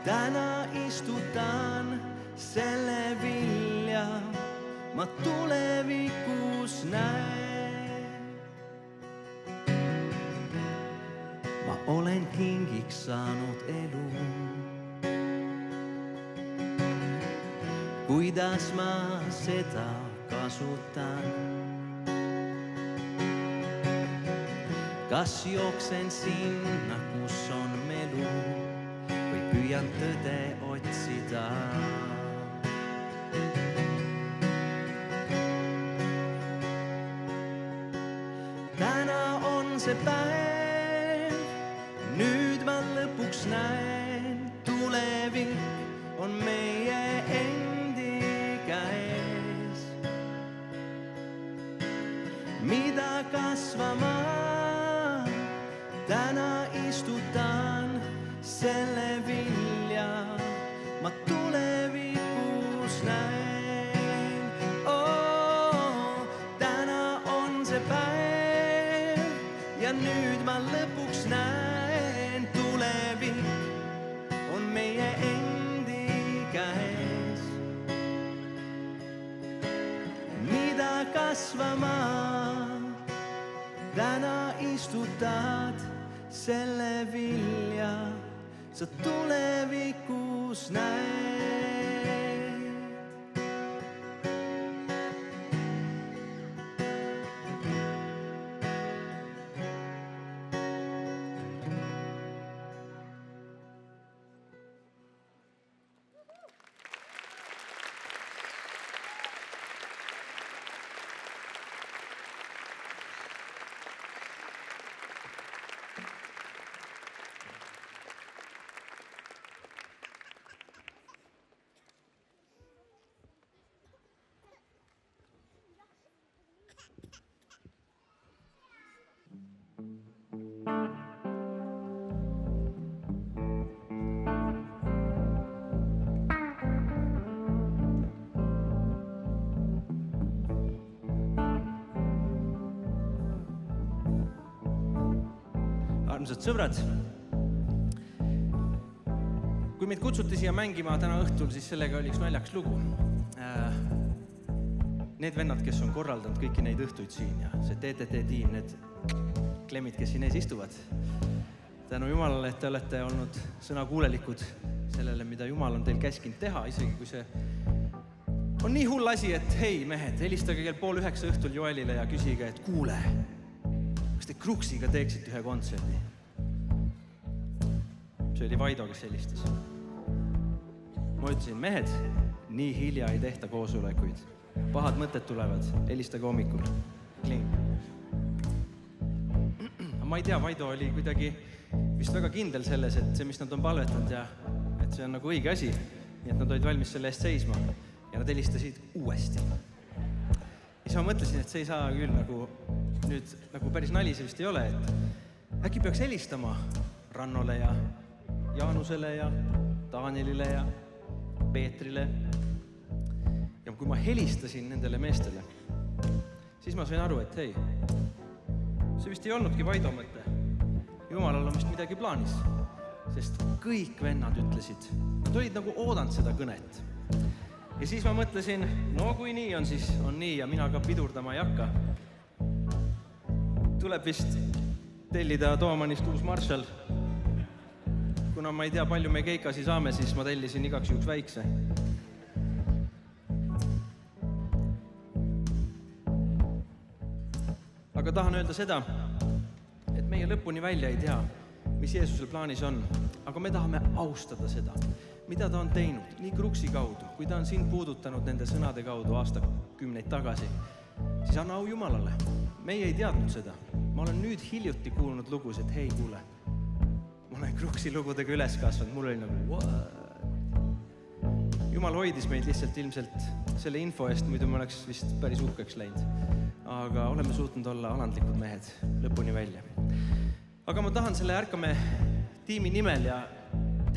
täna istutan, selle vilja ma tulevikus näen. Ma olen kingiks saanud elu. Kuidas ma seda kasutan? Kas jooksen sinna, kus on melu, või püüan tõde otsida? Täna on see päev, nüüd ma lõpuks näen, tulevik on meie endi käes. Mida kasvama täna istutan, selle vilja ma tulevikus näen. Täna on see päev ja nüüd ma lõpuks näen, tulevik on meie endi käes. Mida kasvama täna istutad, selle vilja sa tulevikus näed. Armsad sõbrad, kui meid kutsuti siia mängima täna õhtul, siis sellega oli üks naljakas lugu. Need vennad, kes on korraldanud kõiki neid õhtuid siin ja see TTT-tiim, need klemmid, kes siin ees istuvad. Tänu Jumalale, et te olete olnud sõnakuulelikud sellele, mida Jumal on teil käskinud teha, isegi kui see on nii hull asi, et hei mehed, helistage kell 8:30 õhtul Joelile ja küsige, et kuule, kas te Kruksiga teeksite ühe kontserdi? See oli Vaido, kes helistas. Ma ütlesin, mehed, nii hilja ei tehta koosolekuid. Pahad mõtted tulevad, helistage hommikul. Kling. Ma ei tea, Vaido oli kuidagi vist väga kindel selles, et see, mis nad on palvetanud ja et see on nagu õige asi. Nii et nad olid valmis selle eest seisma ja nad helistasid uuesti. Ja siis ma mõtlesin, et see ei saa küll nüüd päris nali see vist ei ole, et äkki peaks helistama Rannole ja Jaanusele ja Danielile ja Peetrile. Ja kui ma helistasin nendele meestele, siis ma sain aru, et hei, see vist ei olnudki Vaido mõte. Jumalal on vist midagi plaanis, sest kõik vennad ütlesid, nad olid nagu oodanud seda kõnet. Ja siis ma mõtlesin, no kui nii on, siis on nii ja mina ka pidurdama ei hakka. Tuleb vist tellida Toomanist uus Marshall. Kuna ma ei tea, palju me keikasi saame, siis ma tellisin igaks juhuks väikse. Aga tahan öelda seda, et meie lõpuni välja ei tea, mis Jeesusel plaanis on, aga me tahame austada seda, mida ta on teinud nii Kruksi kaudu, kui ta on sind puudutanud nende sõnade kaudu aastakümneid tagasi, siis anna au Jumalale. Meie ei teadnud seda. Ma olen nüüd hiljuti kuulnud lugus, et hei, kuule, ma olen Kruksi lugudega üles kasvanud, mul oli nagu what? Jumal hoidis meid lihtsalt ilmselt selle info eest, muidu me oleks vist päris uhkeks läinud. Aga oleme suutnud olla alandlikud mehed lõpuni välja. Aga ma tahan selle Ärkame tiimi nimel ja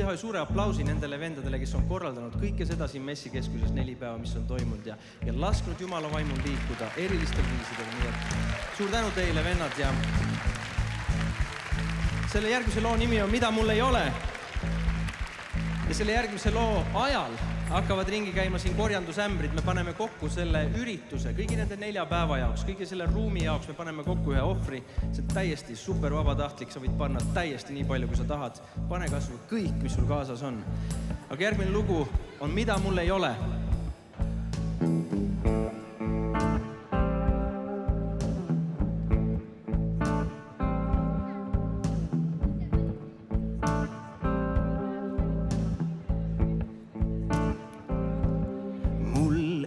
teha suure aplausi nendele vendadele, kes on korraldanud kõike seda siin messikeskuses 4 päeva, mis on toimunud ja lasknud Jumala vaimul liikuda erilistel viisidel. Nii et suur tänu teile, vennad, ja selle järgmise loo nimi on Mida mul ei ole. Ja selle järgmise loo ajal hakkavad ringi käima siin korjandusämbrid. Me paneme kokku selle ürituse kõigi nende 4 päeva jaoks, kõigi selle ruumi jaoks. Me paneme kokku ühe ohvri. See on täiesti super vabatahtlik. Sa võid panna täiesti nii palju, kui sa tahad. Pane kasvu kõik, mis sul kaasas on. Aga järgmine lugu on Mida mul ei ole.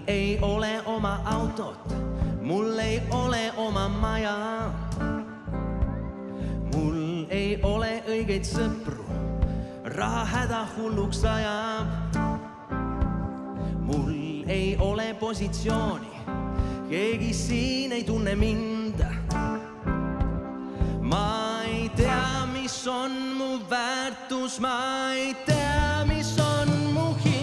Ei ole oma autot, mul ei ole oma maja. Mul ei ole õigeid sõpru, raha häda hulluks ajab. Mul ei ole positsiooni, keegi siin ei tunne mind. Ma ei tea, mis on mu väärtus, ma ei tea, mis on mu hind.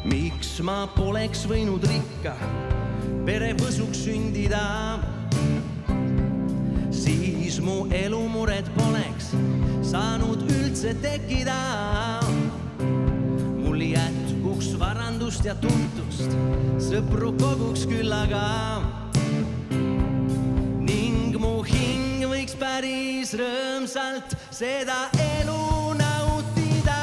Miks ma poleks võinud rikka perevõsuks sündida, siis mu elumured poleks saanud üldse tekkida. Mul jätkuks varandust ja tuntust, sõpru koguks küllaga ning mu hing võiks päris rõõmsalt seda elu nautida.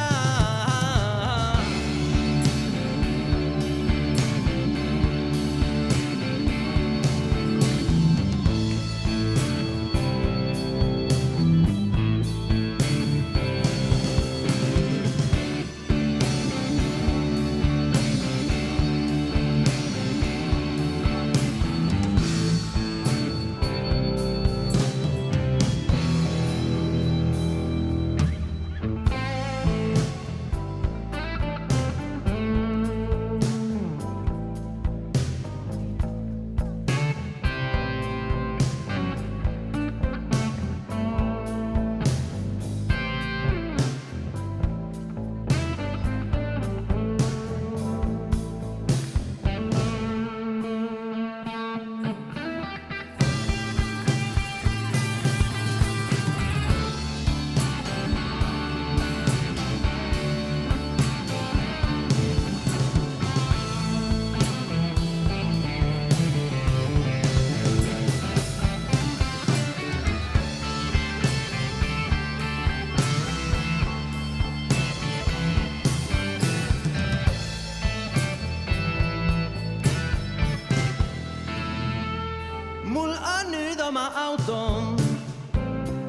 Mul on nüüd oma auto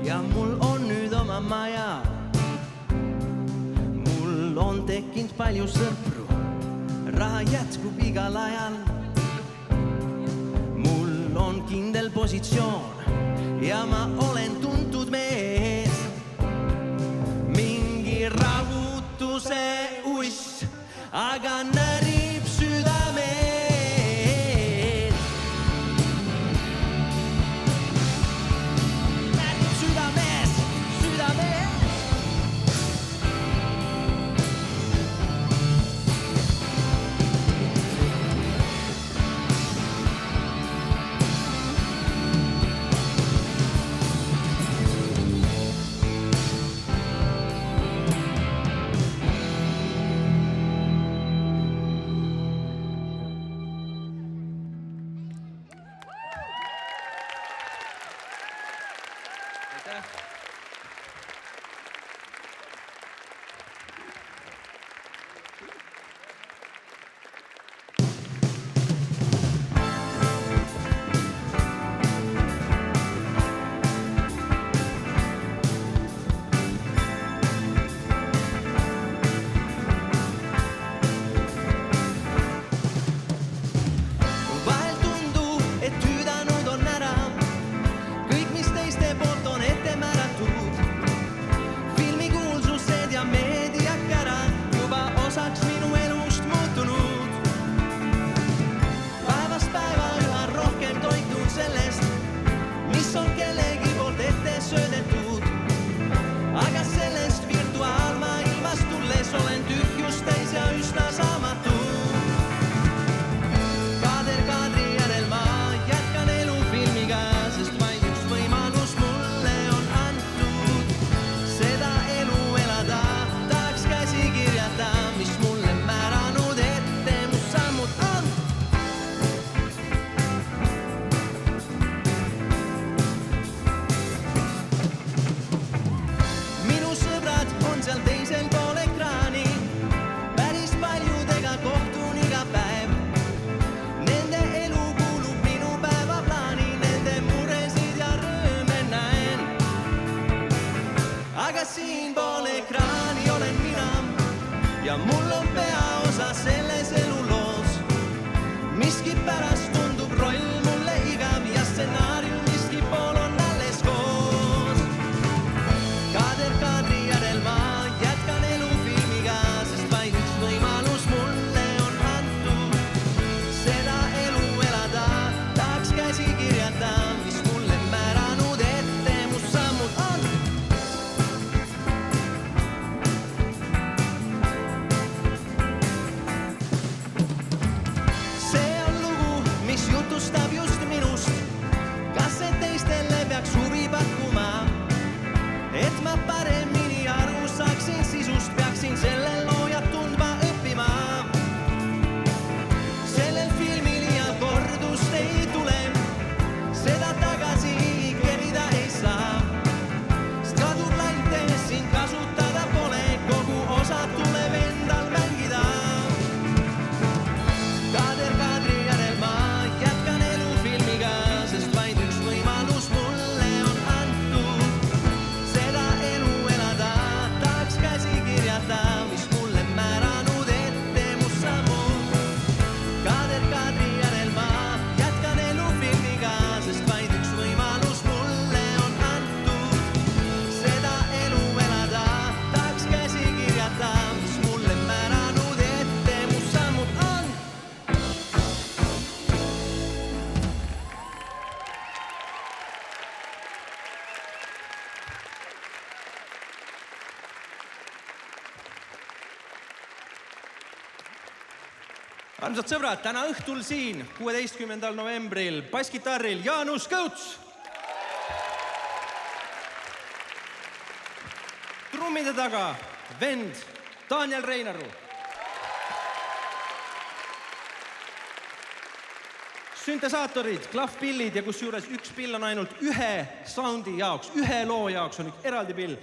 ja mul on nüüd oma maja. Mul on tekkinud palju sõpru, raha jätkub igal ajal. Mul on kindel positsioon ja ma olen tuntud mees. Mingi rahutuse uss, aga närib südamees. Armsad sõbrad, täna õhtul siin 16. novembril basskitarril Jaanus Kõuts. Trummide taga vend Daniel Reinaru. Syntesaatorid, klahvpillid ja kusjuures üks pill on ainult ühe soundi jaoks, ühe loo jaoks on eraldi pill.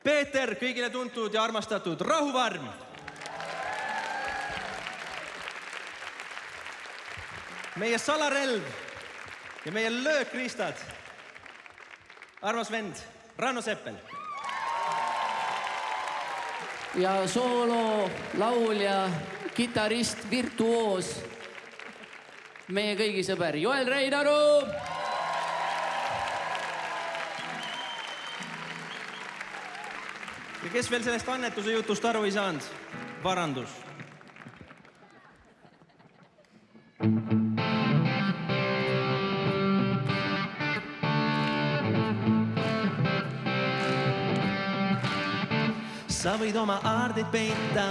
Peeter, kõigile tuntud ja armastatud Rahuvarm. Meie salarelv ja meie löökriistad. Armas vend, Ranno Seppel. Ja soolo, laulja, kitarist, virtuoos. Meie kõigi sõber Joel Reinaru. Ja kes veel sellest annetuse jutust aru ei saanud? Varandus. Sa võid oma aardeid peita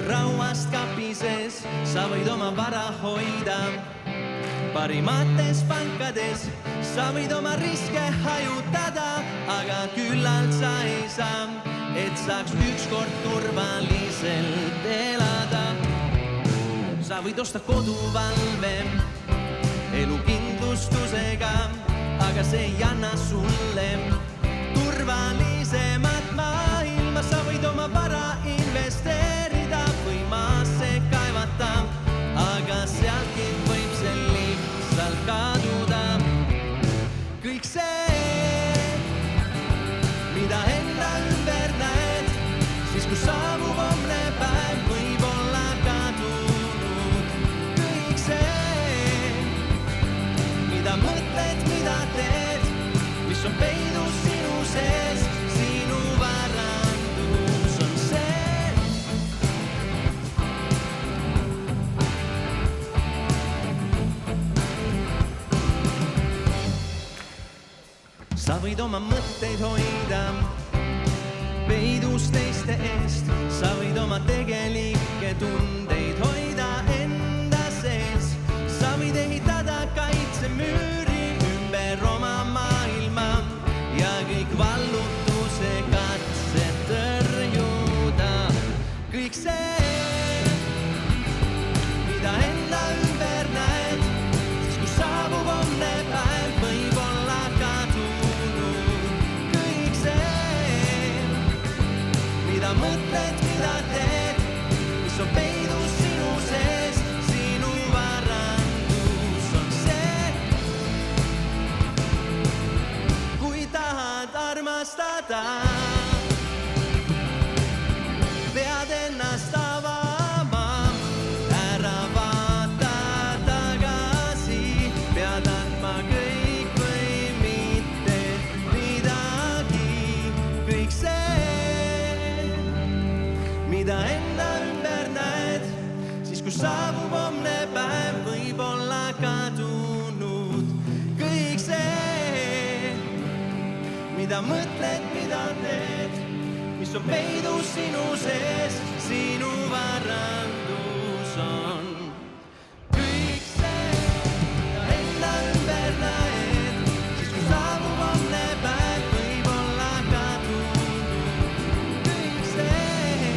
rauast kapises, sa võid oma vara hoida parimates pankades, sa võid oma riske hajutada, aga küllalt sa ei saa, et saaks ükskord turvaliselt elada. Sa võid osta koduvalve elukindlustusega, aga see ei anna sulle turvalisemat maailma. Sa võid oma vara investeerida või maasse kaevata, aga sealtki võib see lihtsalt kaduda. Kõik see, mida enda ümber näed, siis kui saabub homne päev, võib olla kadunud. Kõik see, mida mõtled, mida teed, mis on peidus sinu sees, sinu varandus on see. Sa võid oma mõtteid hoida peidus teiste eest, sa võid oma tegelikke tundeid hoida enda sees, sa võid ehitada kaitsemüüri ümber oma maailma ja kõik vallutuse katsed tõrjuda. Kõik see, mida enda ümber näed, siis kui saabub homne päev, võib olla kadunud. Kõik see, mida mõtled, mida teed, mis on peidus sinu sees, sinu varandus on see. Kui tahad armastada, pead ennast avama, ära vaata tagasi, pead andma kõik või mitte midagi. Kõik see, mida enda ümber näed, siis kui saabub homne päev, võib olla kadunud. Kõik see, mida mõtled, mida teed, mis on peidus sinu sees, sinu varandus on. Kõik see, mida enda ümber näed, siis kui saabub homne päev, võib olla kadunud. Kõik see,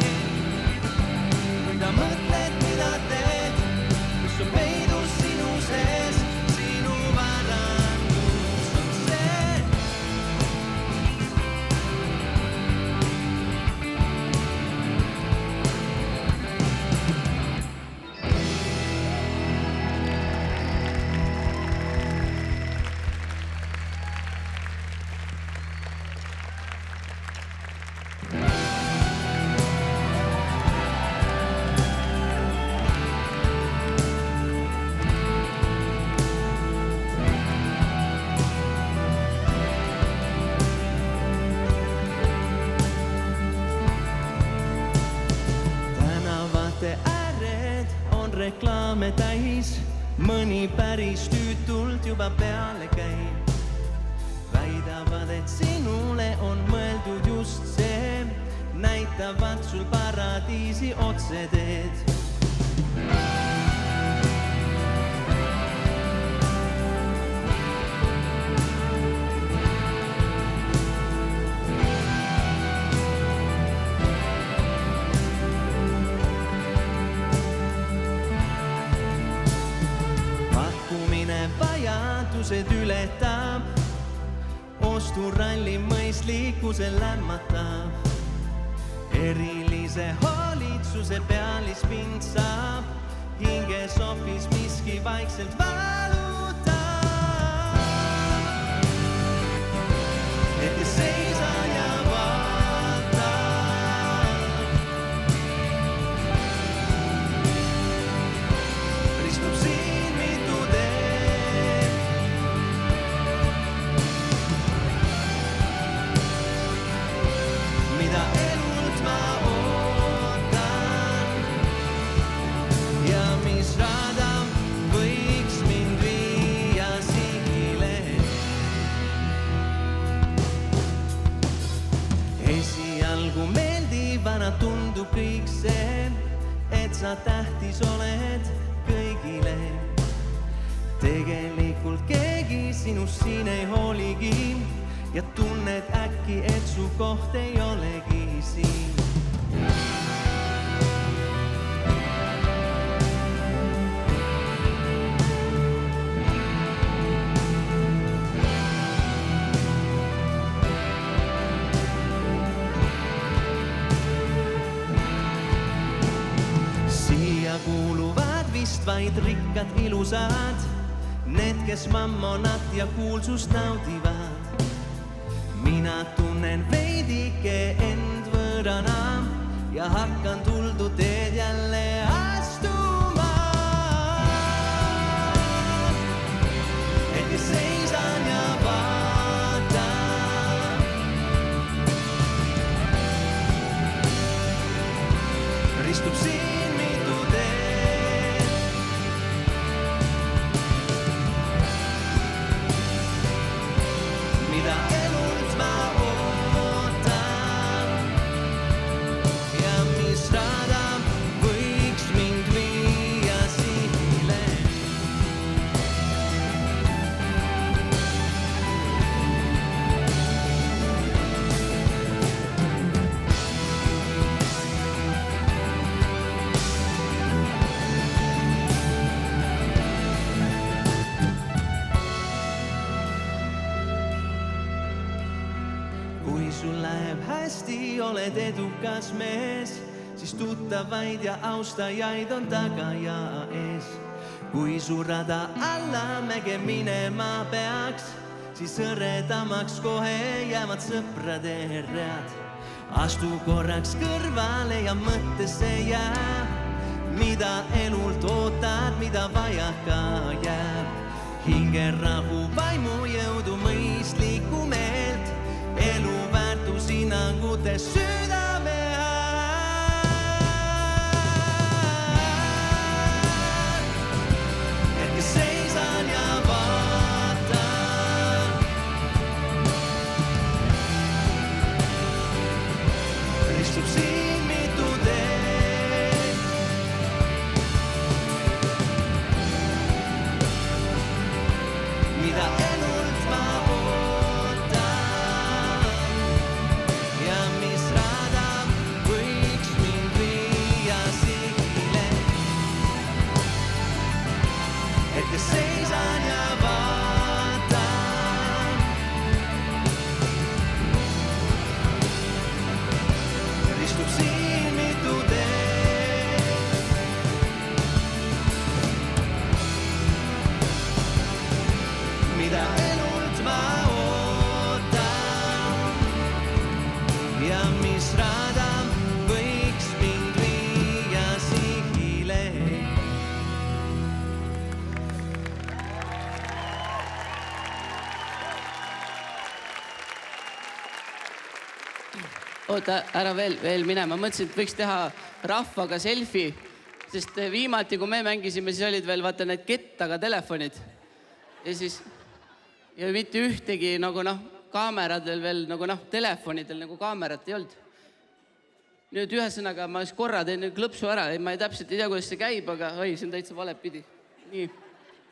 mida mõtled, mida teed, mis on peidus sinu sees, sinu varandus on see. Tänavate ääred on reklaame täis, mõni päris tüütult juba peale käib. Väidavad, et sinule on mõeldud just see, näitavad sul paradiisi otseteed. Vajadused ületab, osturalli mõistlikkuse lämmatab. Erilise hoolitsuse pealis pind saab, hinges hoopis miski vaikselt valutab. Et ja seisan ja vaatan, ristub siin mitu teed. Mida elult ma ootan ja mis rada võiks mind viia sihile. Esialgu meeldivana tundub kõik see, et sa tähtis oled kõigile. Tegelikult keegi sinust siin ei hooligi ja tunned äkki, et su koht ei olegi siin. Siia kuuluvad vist vaid rikkad ilusad, need, kes mammonat ja kuulsust naudivad. Mina tunnen veidike end võõrana ja hakkan tuldu teed jälle astuma. Et ja seisan ja vaatan, ristub siin mitu teed. Mida elult ma ootan ja mis rada võiks mind viia sihile. Kui sul läheb hästi, oled edukas mees, siis tuttavaid ja austajaid on taga ja ees. Kui su rada allamäge minema peaks, siis hõredamaks kohe jäävad sõprade read. Astu korraks kõrvale ja mõttesse jää, mida elult ootad, mida vajaka jääb. Hingerahu, vaimu jõudu, mõistlikku meelt, elu väärtus hinnangutes südame hääl. Et ja seisan ja vaatan, ristub siin mitu teed. Mida elult ma ootan ja mis rada võiks mind viia sihile. Et ja seisan ja vaatan, ristub siin mitu teed. Mida elult ma ootan ja mis rada võiks mind viia sihile. Oota, ära veel mine. Ma mõtlesin, et võiks teha rahvaga selfie, sest viimati, kui me mängisime, siis olid veel vaata need kettaga telefonid. Ja siis ja mitte ühtegi nagu kaameradel veel nagu telefonidel nagu kaamerat ei olnud. Nüüd ühesõnaga ma siis korra teen klõpsu ära, ma täpselt ei tea, kuidas see käib, aga oi, see on täitsa valet pidi. Nii,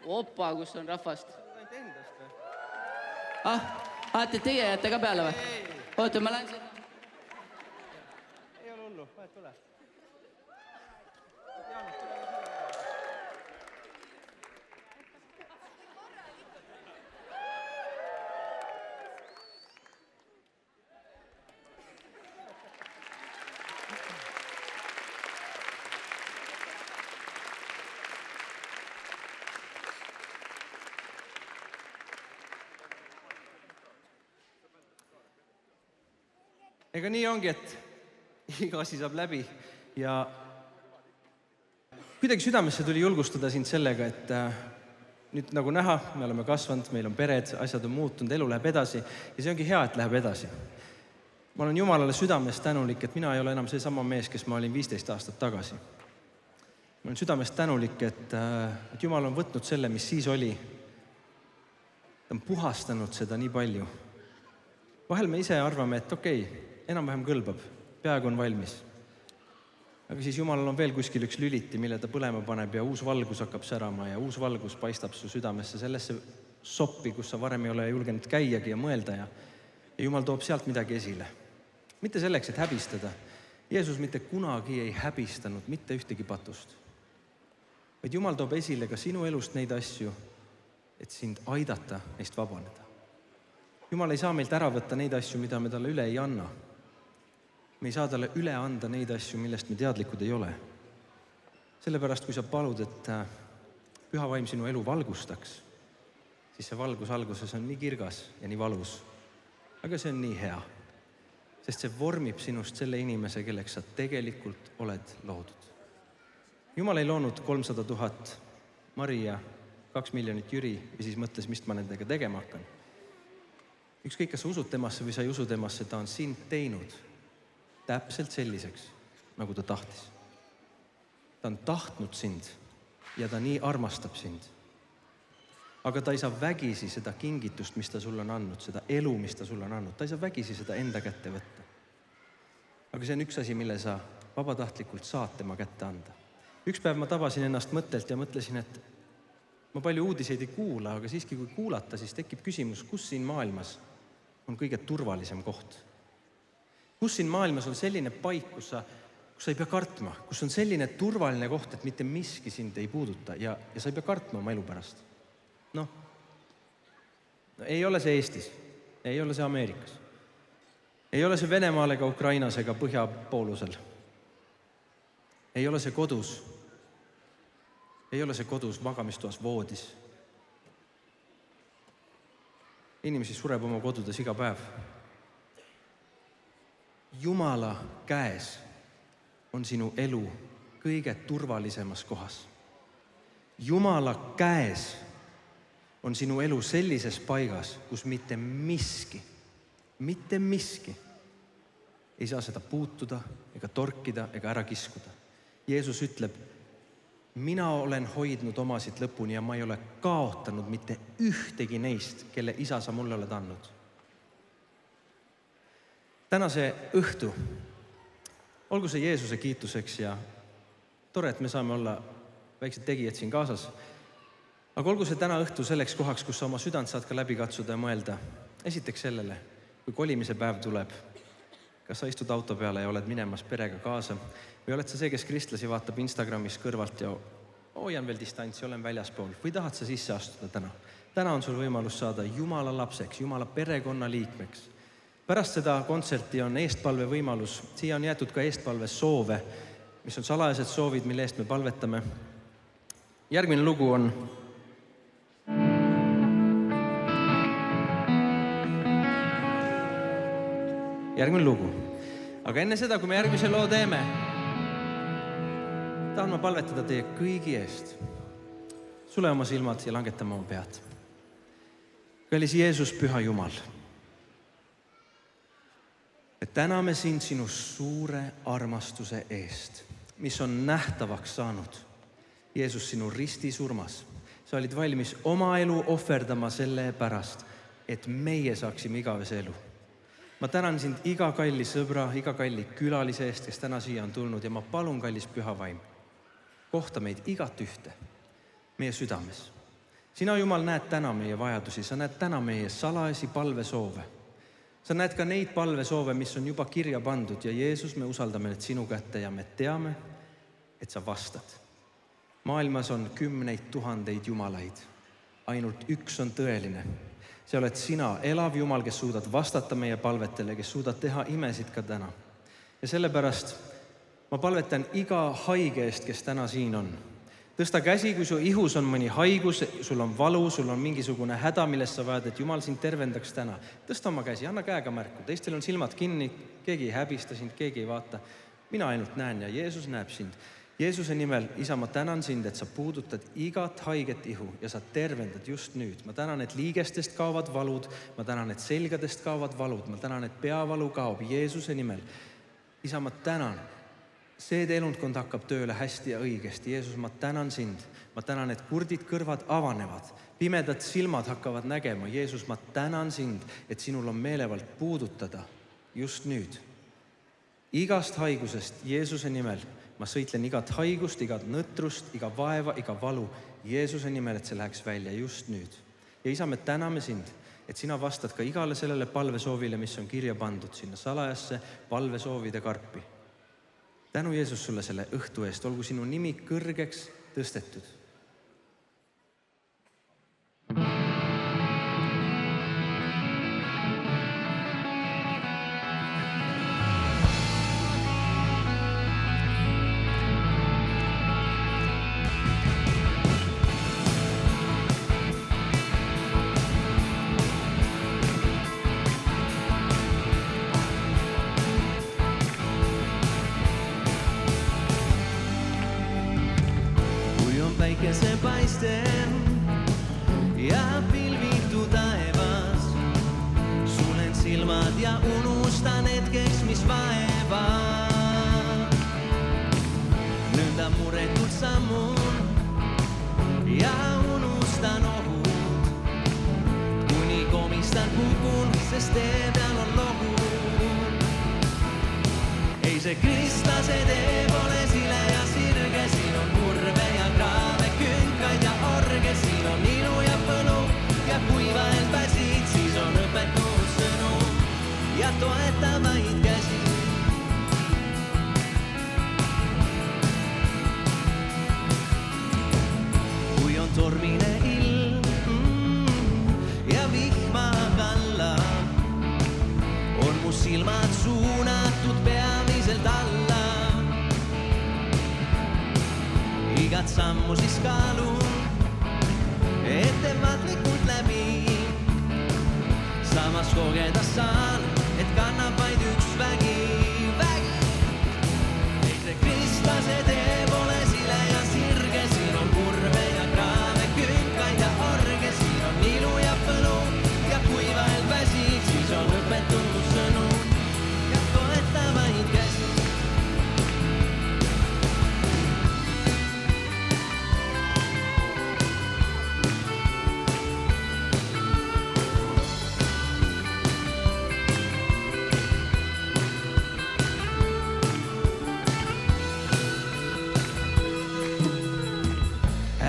opa, kus on rahvast. Teie jääte ka peale või? Oota, ma lähen siin. Ei ole hullu, vahet tule. Ega nii ongi, et iga asi saab läbi ja kuidagi südamesse tuli julgustada sind sellega, et nüüd nagu näha, me oleme kasvanud, meil on pered, asjad on muutunud, elu läheb edasi ja see ongi hea, et läheb edasi. Ma olen Jumalale südamest tänulik, et mina ei ole enam seesama mees, kes ma olin 15 aastat tagasi. Ma olen südamest tänulik, et Jumal on võtnud selle, mis siis oli. Ta on puhastanud seda nii palju. Vahel me ise arvame, et okei, enam-vähem kõlbab, peaaegu on valmis. Aga siis Jumalal on veel kuskil üks lüliti, mille ta põlema paneb ja uus valgus hakkab särama ja uus valgus paistab su südamesse sellesse soppi, kus sa varem ei ole julgenud käiagi ja mõelda ja Jumal toob sealt midagi esile. Mitte selleks, et häbistada. Jeesus mitte kunagi ei häbistanud mitte ühtegi patust. Vaid Jumal toob esile ka sinu elust neid asju, et sind aidata neist vabaneda. Jumal ei saa meilt ära võtta neid asju, mida me talle üle ei anna. Me ei saa talle üle anda neid asju, millest me teadlikud ei ole. Sellepärast, kui sa palud, et Püha Vaim sinu elu valgustaks, siis see valgus alguses on nii kirgas ja nii valus. Aga see on nii hea, sest see vormib sinust selle inimese, kelleks sa tegelikult oled loodud. Jumal ei loonud 300 000 Mari ja 2 miljonit Jüri ja siis mõtles, mis ma nendega tegema hakkan. Ükskõik, kas sa usud temasse või sa ei usu temasse, ta on sind teinud täpselt selliseks, nagu ta tahtis. Ta on tahtnud sind ja ta nii armastab sind. Aga ta ei saa vägisi seda kingitust, mis ta sulle on andnud, seda elu, mis ta sulle on andnud. Ta ei saa vägisi seda enda kätte võtta. Aga see on üks asi, mille sa vabatahtlikult saad tema kätte anda. Üks päev ma tabasin ennast mõttelt ja mõtlesin, et ma palju uudiseid ei kuula, aga siiski kui kuulata, siis tekib küsimus, kus siin maailmas on kõige turvalisem koht. Kus siin maailmas on selline paik, kus sa ei pea kartma, kus on selline turvaline koht, et mitte miski sind ei puuduta ja sa ei pea kartma oma elu pärast. No, ei ole see Eestis, ei ole see Ameerikas, ei ole see Venemaal ega Ukrainas ega Põhjapoolusel. Ei ole see kodus. Ei ole see kodus magamistoas voodis. Inimesi sureb oma kodudes iga päev. Jumala käes on sinu elu kõige turvalisemas kohas. Jumala käes on sinu elu sellises paigas, kus mitte miski ei saa seda puutuda ega torkida ega ära kiskuda. Jeesus ütleb, mina olen hoidnud omasid lõpuni ja ma ei ole kaotanud mitte ühtegi neist, kelle isa sa mulle oled andnud. Tänase õhtu, olgu see Jeesuse kiituseks ja tore, et me saame olla väiksed tegijad siin kaasas, aga olgu see täna õhtu selleks kohaks, kus sa oma südant saad ka läbi katsuda ja mõelda. Esiteks sellele, kui kolimise päev tuleb, kas sa istud auto peale ja oled minemas perega kaasa või oled sa see, kes kristlasi vaatab Instagramis kõrvalt ja hoian veel distantsi, olen väljaspool või tahad sa sisse astuda täna? Täna on sul võimalus saada Jumala lapseks, Jumala perekonna liikmeks. Pärast seda kontserti on eestpalve võimalus. Siia on jäetud ka eestpalve soove, mis on salajased soovid, mille eest me palvetame. Järgmine lugu on järgmine lugu. Aga enne seda, kui me järgmise loo teeme, tahan ma palvetada teie kõigi eest. Sule oma silmad ja langetama oma pead. Kallis Jeesus, Püha Jumal, et täname sind sinu suure armastuse eest, mis on nähtavaks saanud. Jeesus, sinu risti surmas. Sa olid valmis oma elu ohverdama selle pärast, et meie saaksime igavese elu. ma tänan sind iga kalli sõbra, iga kalli külalise eest, kes täna siia on tulnud ja ma palun, kallis Püha Vaim, kohta meid igat ühte meie südames. Sina, Jumal, näed täna meie vajadusi, sa näed täna meie salajasi palvesoove. Sa näed ka neid palvesoove, mis on juba kirja pandud ja Jeesus, me usaldame need sinu kätte ja me teame, et sa vastad. Maailmas on 10 000 jumalaid. Ainult üks on tõeline. See oled sina, elav Jumal, kes suudad vastata meie palvetele, kes suudad teha imesid ka täna. Ja sellepärast ma palvetan iga haige eest, kes täna siin on. Tõsta käsi, kui su ihus on mõni haigus, sul on valu, sul on mingisugune häda, millest sa vajad, et Jumal sind tervendaks täna. Tõsta oma käsi, anna käega märku. Teistel on silmad kinni, keegi ei häbista sind, keegi ei vaata. Mina ainult näen ja Jeesus näeb sind. Jeesuse nimel, Isa, ma tänan sind, et sa puudutad igat haiget ihu ja sa tervendad just nüüd. Ma tänan, et liigestest kaovad valud, ma tänan, et selgadest kaovad valud, ma tänan, et peavalu kaob Jeesuse nimel. Isa, ma tänan. See elundkond hakkab tööle hästi ja õigesti. Jeesus, ma tänan sind. Ma tänan, et kurdid kõrvad avanevad. Pimedad silmad hakkavad nägema. Jeesus, ma tänan sind, et sinul on meelevalt puudutada just nüüd. Igast haigusest Jeesuse nimel ma sõitlen igat haigust, igat nõtrust, iga vaeva, iga valu Jeesuse nimel, et see läheks välja just nüüd. Ja Isa, me täname sind, et sina vastad ka igale sellele palvesoovile, mis on kirja pandud sinna salajasse palvesoovide karpi. Tänu Jeesus sulle selle õhtu eest, olgu sinu nimi kõrgeks tõstetud. Päikese paiste ja pilvitu taevas. Sulen silmad ja unustan hetkeks, mis vaevad. Nõnda muretult sammun ja unustan ohud. Kuni komistan kukun, sest tee peal on lohud. Ei see kristlase tee pole sile ja sirge, siin on kurve ja kraave, künkaid ja orge, siin on ilu ja põlu ja kuiva end väsid, siis on õpetud sõnu ja toetavaid käsi. Kui on tormine ilm ja vihma kallab, on mu silmad suunatud peamiselt alla. Igat sammu siis kaalun ettevaatlikult läbi. Samas kogeda saan, et kannab vaid üks vägi. Ei see kristlase tee pole sile ja sirge, siin on kurve ja kraave, künkaid ja orge, siin on ilu ja põlu ja kuiva end väsid, siis on õpetud sõnu ja toetavaid käsi.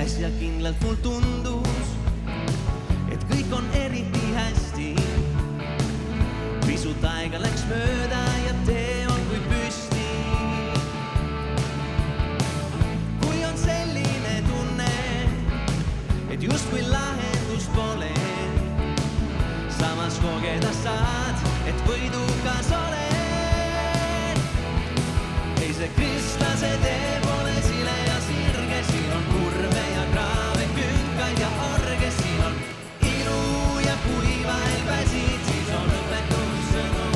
Äsja kindlalt mul tundus, et kõik on eriti hästi. Pisut aega läks mööda ja tee on kui püsti. Kui on selline tunne, et justkui lahendus pole, samas kogeda saad, et võidukas oled. Ei see kristlase tee pole sile ja sirge, siin on kurve ja kraave, künkaid ja orge, siin on ilu ja kuiva end väsid, siis on õpetud sõnu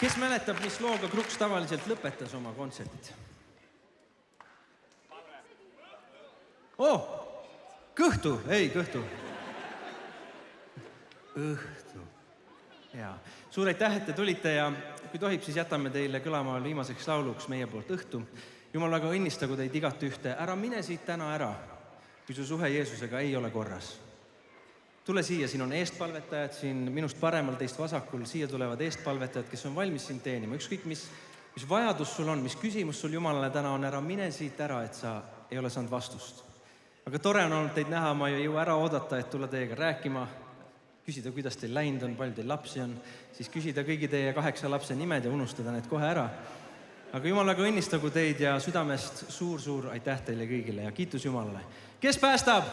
Kes mäletab, mis looga Kruks tavaliselt lõpetas oma kontserdid? Kõhtu, ei Kõhtu. Õhtu. Jaa. Suur aitäh, et te tulite ja kui tohib, siis jätame teile kõlama viimaseks lauluks meie poolt Õhtu. Jumal väga õnnistagu teid igat ühte. Ära mine siit täna ära, kui su suhe Jeesusega ei ole korras. Tule siia, siin on eestpalvetajad, siin minust paremal, teist vasakul, siia tulevad eestpalvetajad, kes on valmis sind teenima. Ükskõik, mis vajadus sul on, mis küsimus sul Jumalale täna on, ära mine siit ära, et sa ei ole saanud vastust. Aga tore on olnud teid näha, ma ei jõua ära oodata, et tulla teiega rääkima, küsida, kuidas teil läinud on, palju teil lapsi on, siis küsida kõigi teie 8 lapse nimed ja unustada need kohe ära. Aga Jumal väga õnnistagu teid ja südamest suur aitäh teile kõigile ja kiitus Jumalale. Kes päästab?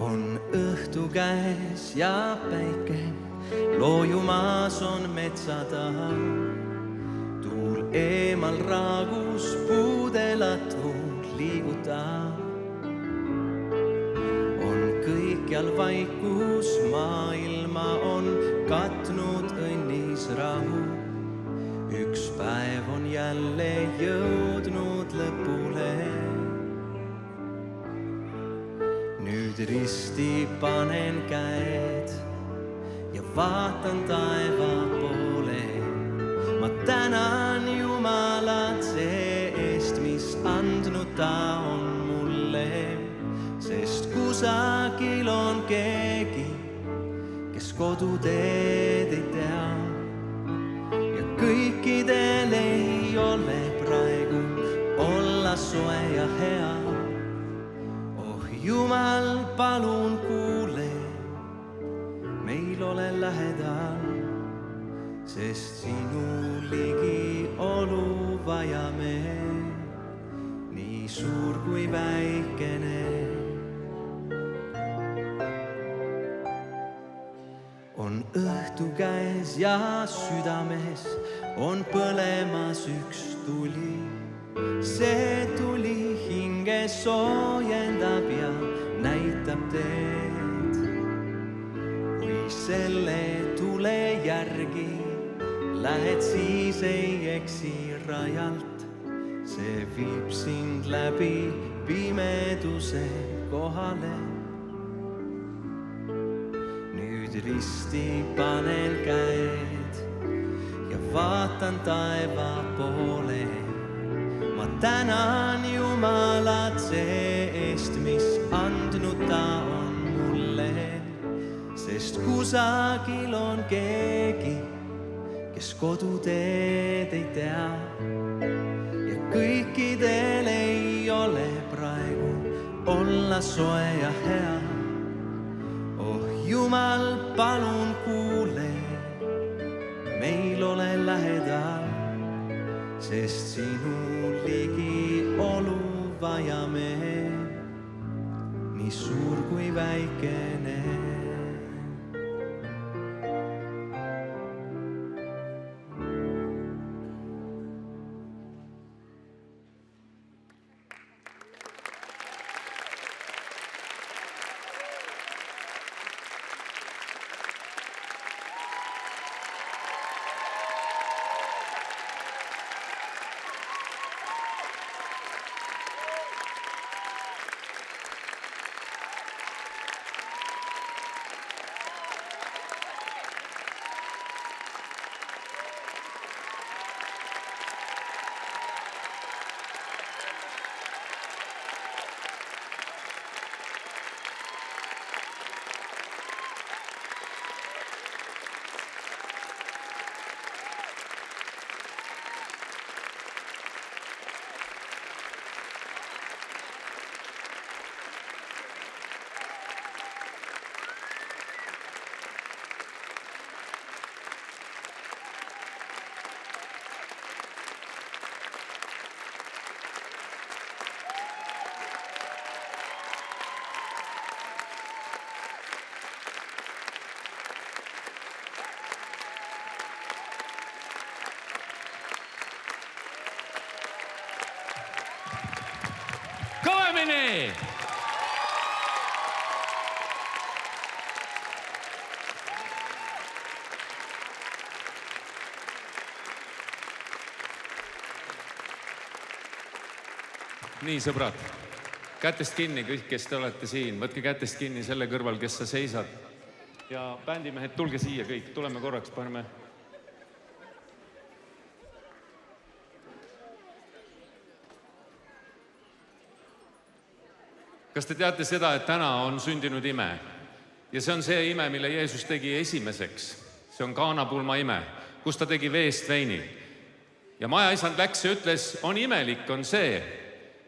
On õhtu käes ja päike, loojumaas on metsada. Tuul eemal raagus puudelatu liigutab. On kõikjal vaikus, maailma on katnud õnnis rahu. Üks päev on jälle jõudnud lõpule. Nüüd risti panen käed ja vaatan taeva poole. Ma tänan Jumalat see eest, mis andnud ta on mulle. Sest kusagil on keegi, kes koduteed ei tea. Ja kõikidel ei ole praegu olla soe ja hea. Oh Jumal, palun kuule, meil ole lähedal, sest sinu ligi olu vajame, nii suur kui väikene. On õhtu käes ja südames on põlemas üks tuli. See tuli hinge soojendab ja näitab teed. Kui selle tule järgi lähed, siis ei eksi rajalt. See viib sind läbi pimeduse kohale. Nüüd risti panen käed ja vaatan taeva poole. Ma tänan Jumalat see eest, mis andnud ta on mulle. Sest kusagil on keegi, kes koduteed ei tea. Ja kõikidel ei ole praegu olla soe ja hea. Oh Jumal, palun kuule, meil ole lähedal, sest sinu ligi olu vajame, nii suur kui väikene. Laulini! Nii, sõbrad, kätest kinni kõik, kes te olete siin. Võtke kätest kinni selle kõrval, kes sa seisad. Ja bändimehed, tulge siia kõik. Tuleme korraks, paneme. Kas te teate seda, et täna on sündinud ime? Ja see on see ime, mille Jeesus tegi esimeseks. See on kaanapulma ime, kus ta tegi veest veini. Ja majaisand läks ja ütles, on imelik, on see,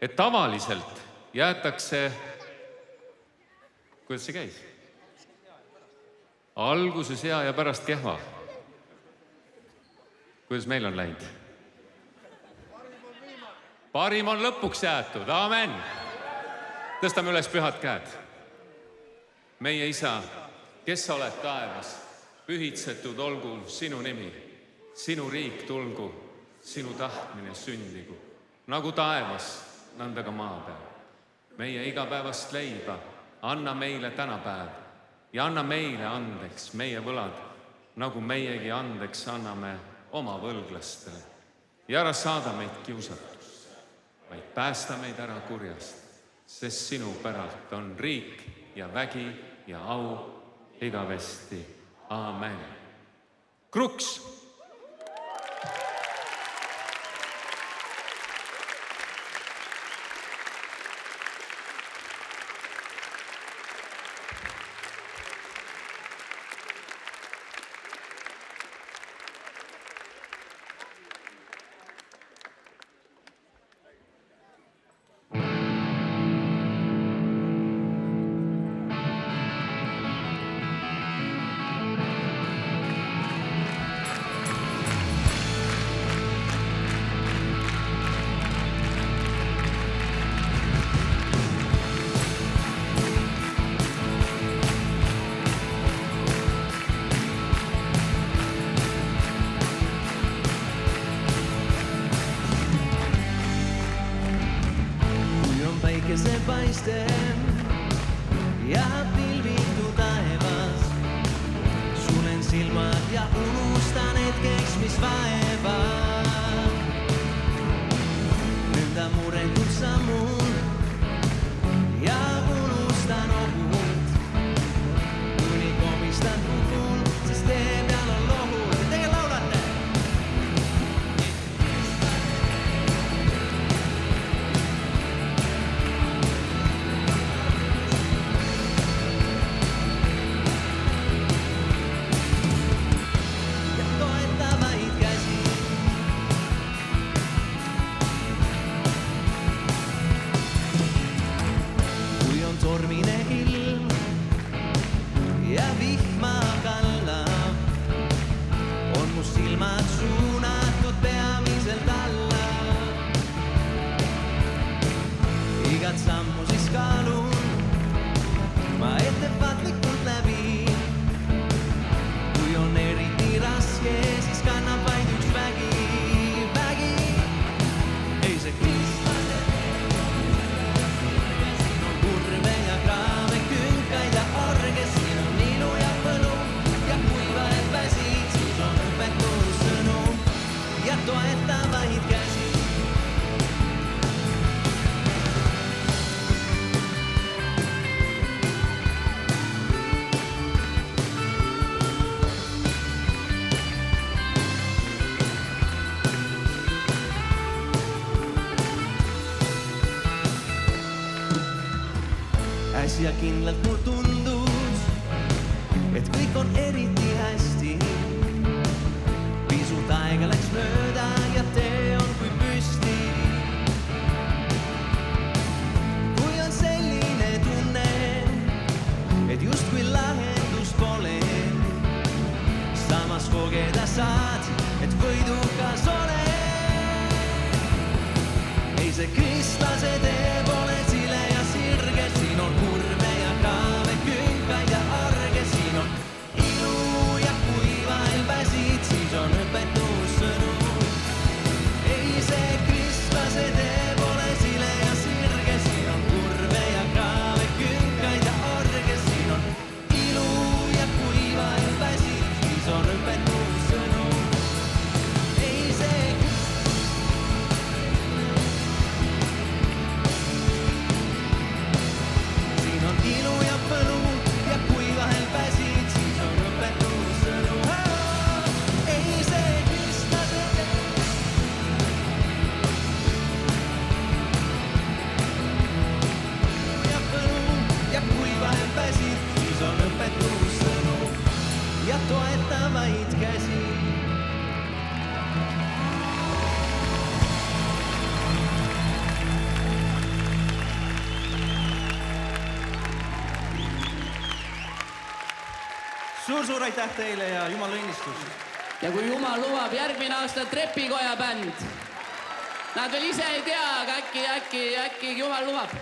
et tavaliselt jäetakse, kuidas see käis? Alguses hea ja pärast kehva. Kuidas meil on läinud? Parim on lõpuks jäetud, aamen. Tõstame üles pühad käed. Meie isa, kes sa oled taevas, pühitsetud olgu sinu nimi, sinu riik tulgu, sinu tahtmine sündigu, nagu taevas, nõnda ka maa peal. Meie igapäevast leiba anna meile tänapäev ja anna meile andeks meie võlad, nagu meiegi andeks anname oma võlglastele. Ja ära saada meid kiusatusse, vaid päästa meid ära kurjast, sest sinu päralt on riik ja vägi ja au igavesti. Aamen. Kruks! Se paisteen ja pilvitu taevas. Sulen silmät ja unustan hetkeksi, mis vaevaa. Miltä murentuu samun ja unustan ohut. Uni komistan kukun, siis teen täällä on lohut. Ja tekin laulatte. Torminen ilm ja vihma kalla. On mun silmät suunnatut peamiselt alla. Igat sammu siis kaalun, mä ettevaatlikult läbi. Kui on eriti raske, siis kannan vaid üks vägi. Ei se Kristase kurve ja kraave, kynkäitä orge, siin on nilu ja põlu ja kuiva et väsid, siis on õpetus sõnum ja toetavaid käsi. Äsja kindlalt mul tundus, et kõik on eriti hästi. Pisut aega läks mööda ja tee on kui püsti. Kui on selline tunne, et just kui lahendus pole, samas kogeda saad, et võidukas ole. Ei see kristlase tee pole sile ja sirge, siin on kurve ja kraave, künkaid ja arge, siin on ilu ja kuiva elväsid, siis on õpetus sõnum. Ei see kristlase tee pole sile ja sirge, siin on kurve Suur aitäh teile ja jumala õnnistus. Ja kui jumal lubab, järgmine aasta Trepikoja bänd. Nad veel ise ei tea, aga äkki jumal lubab.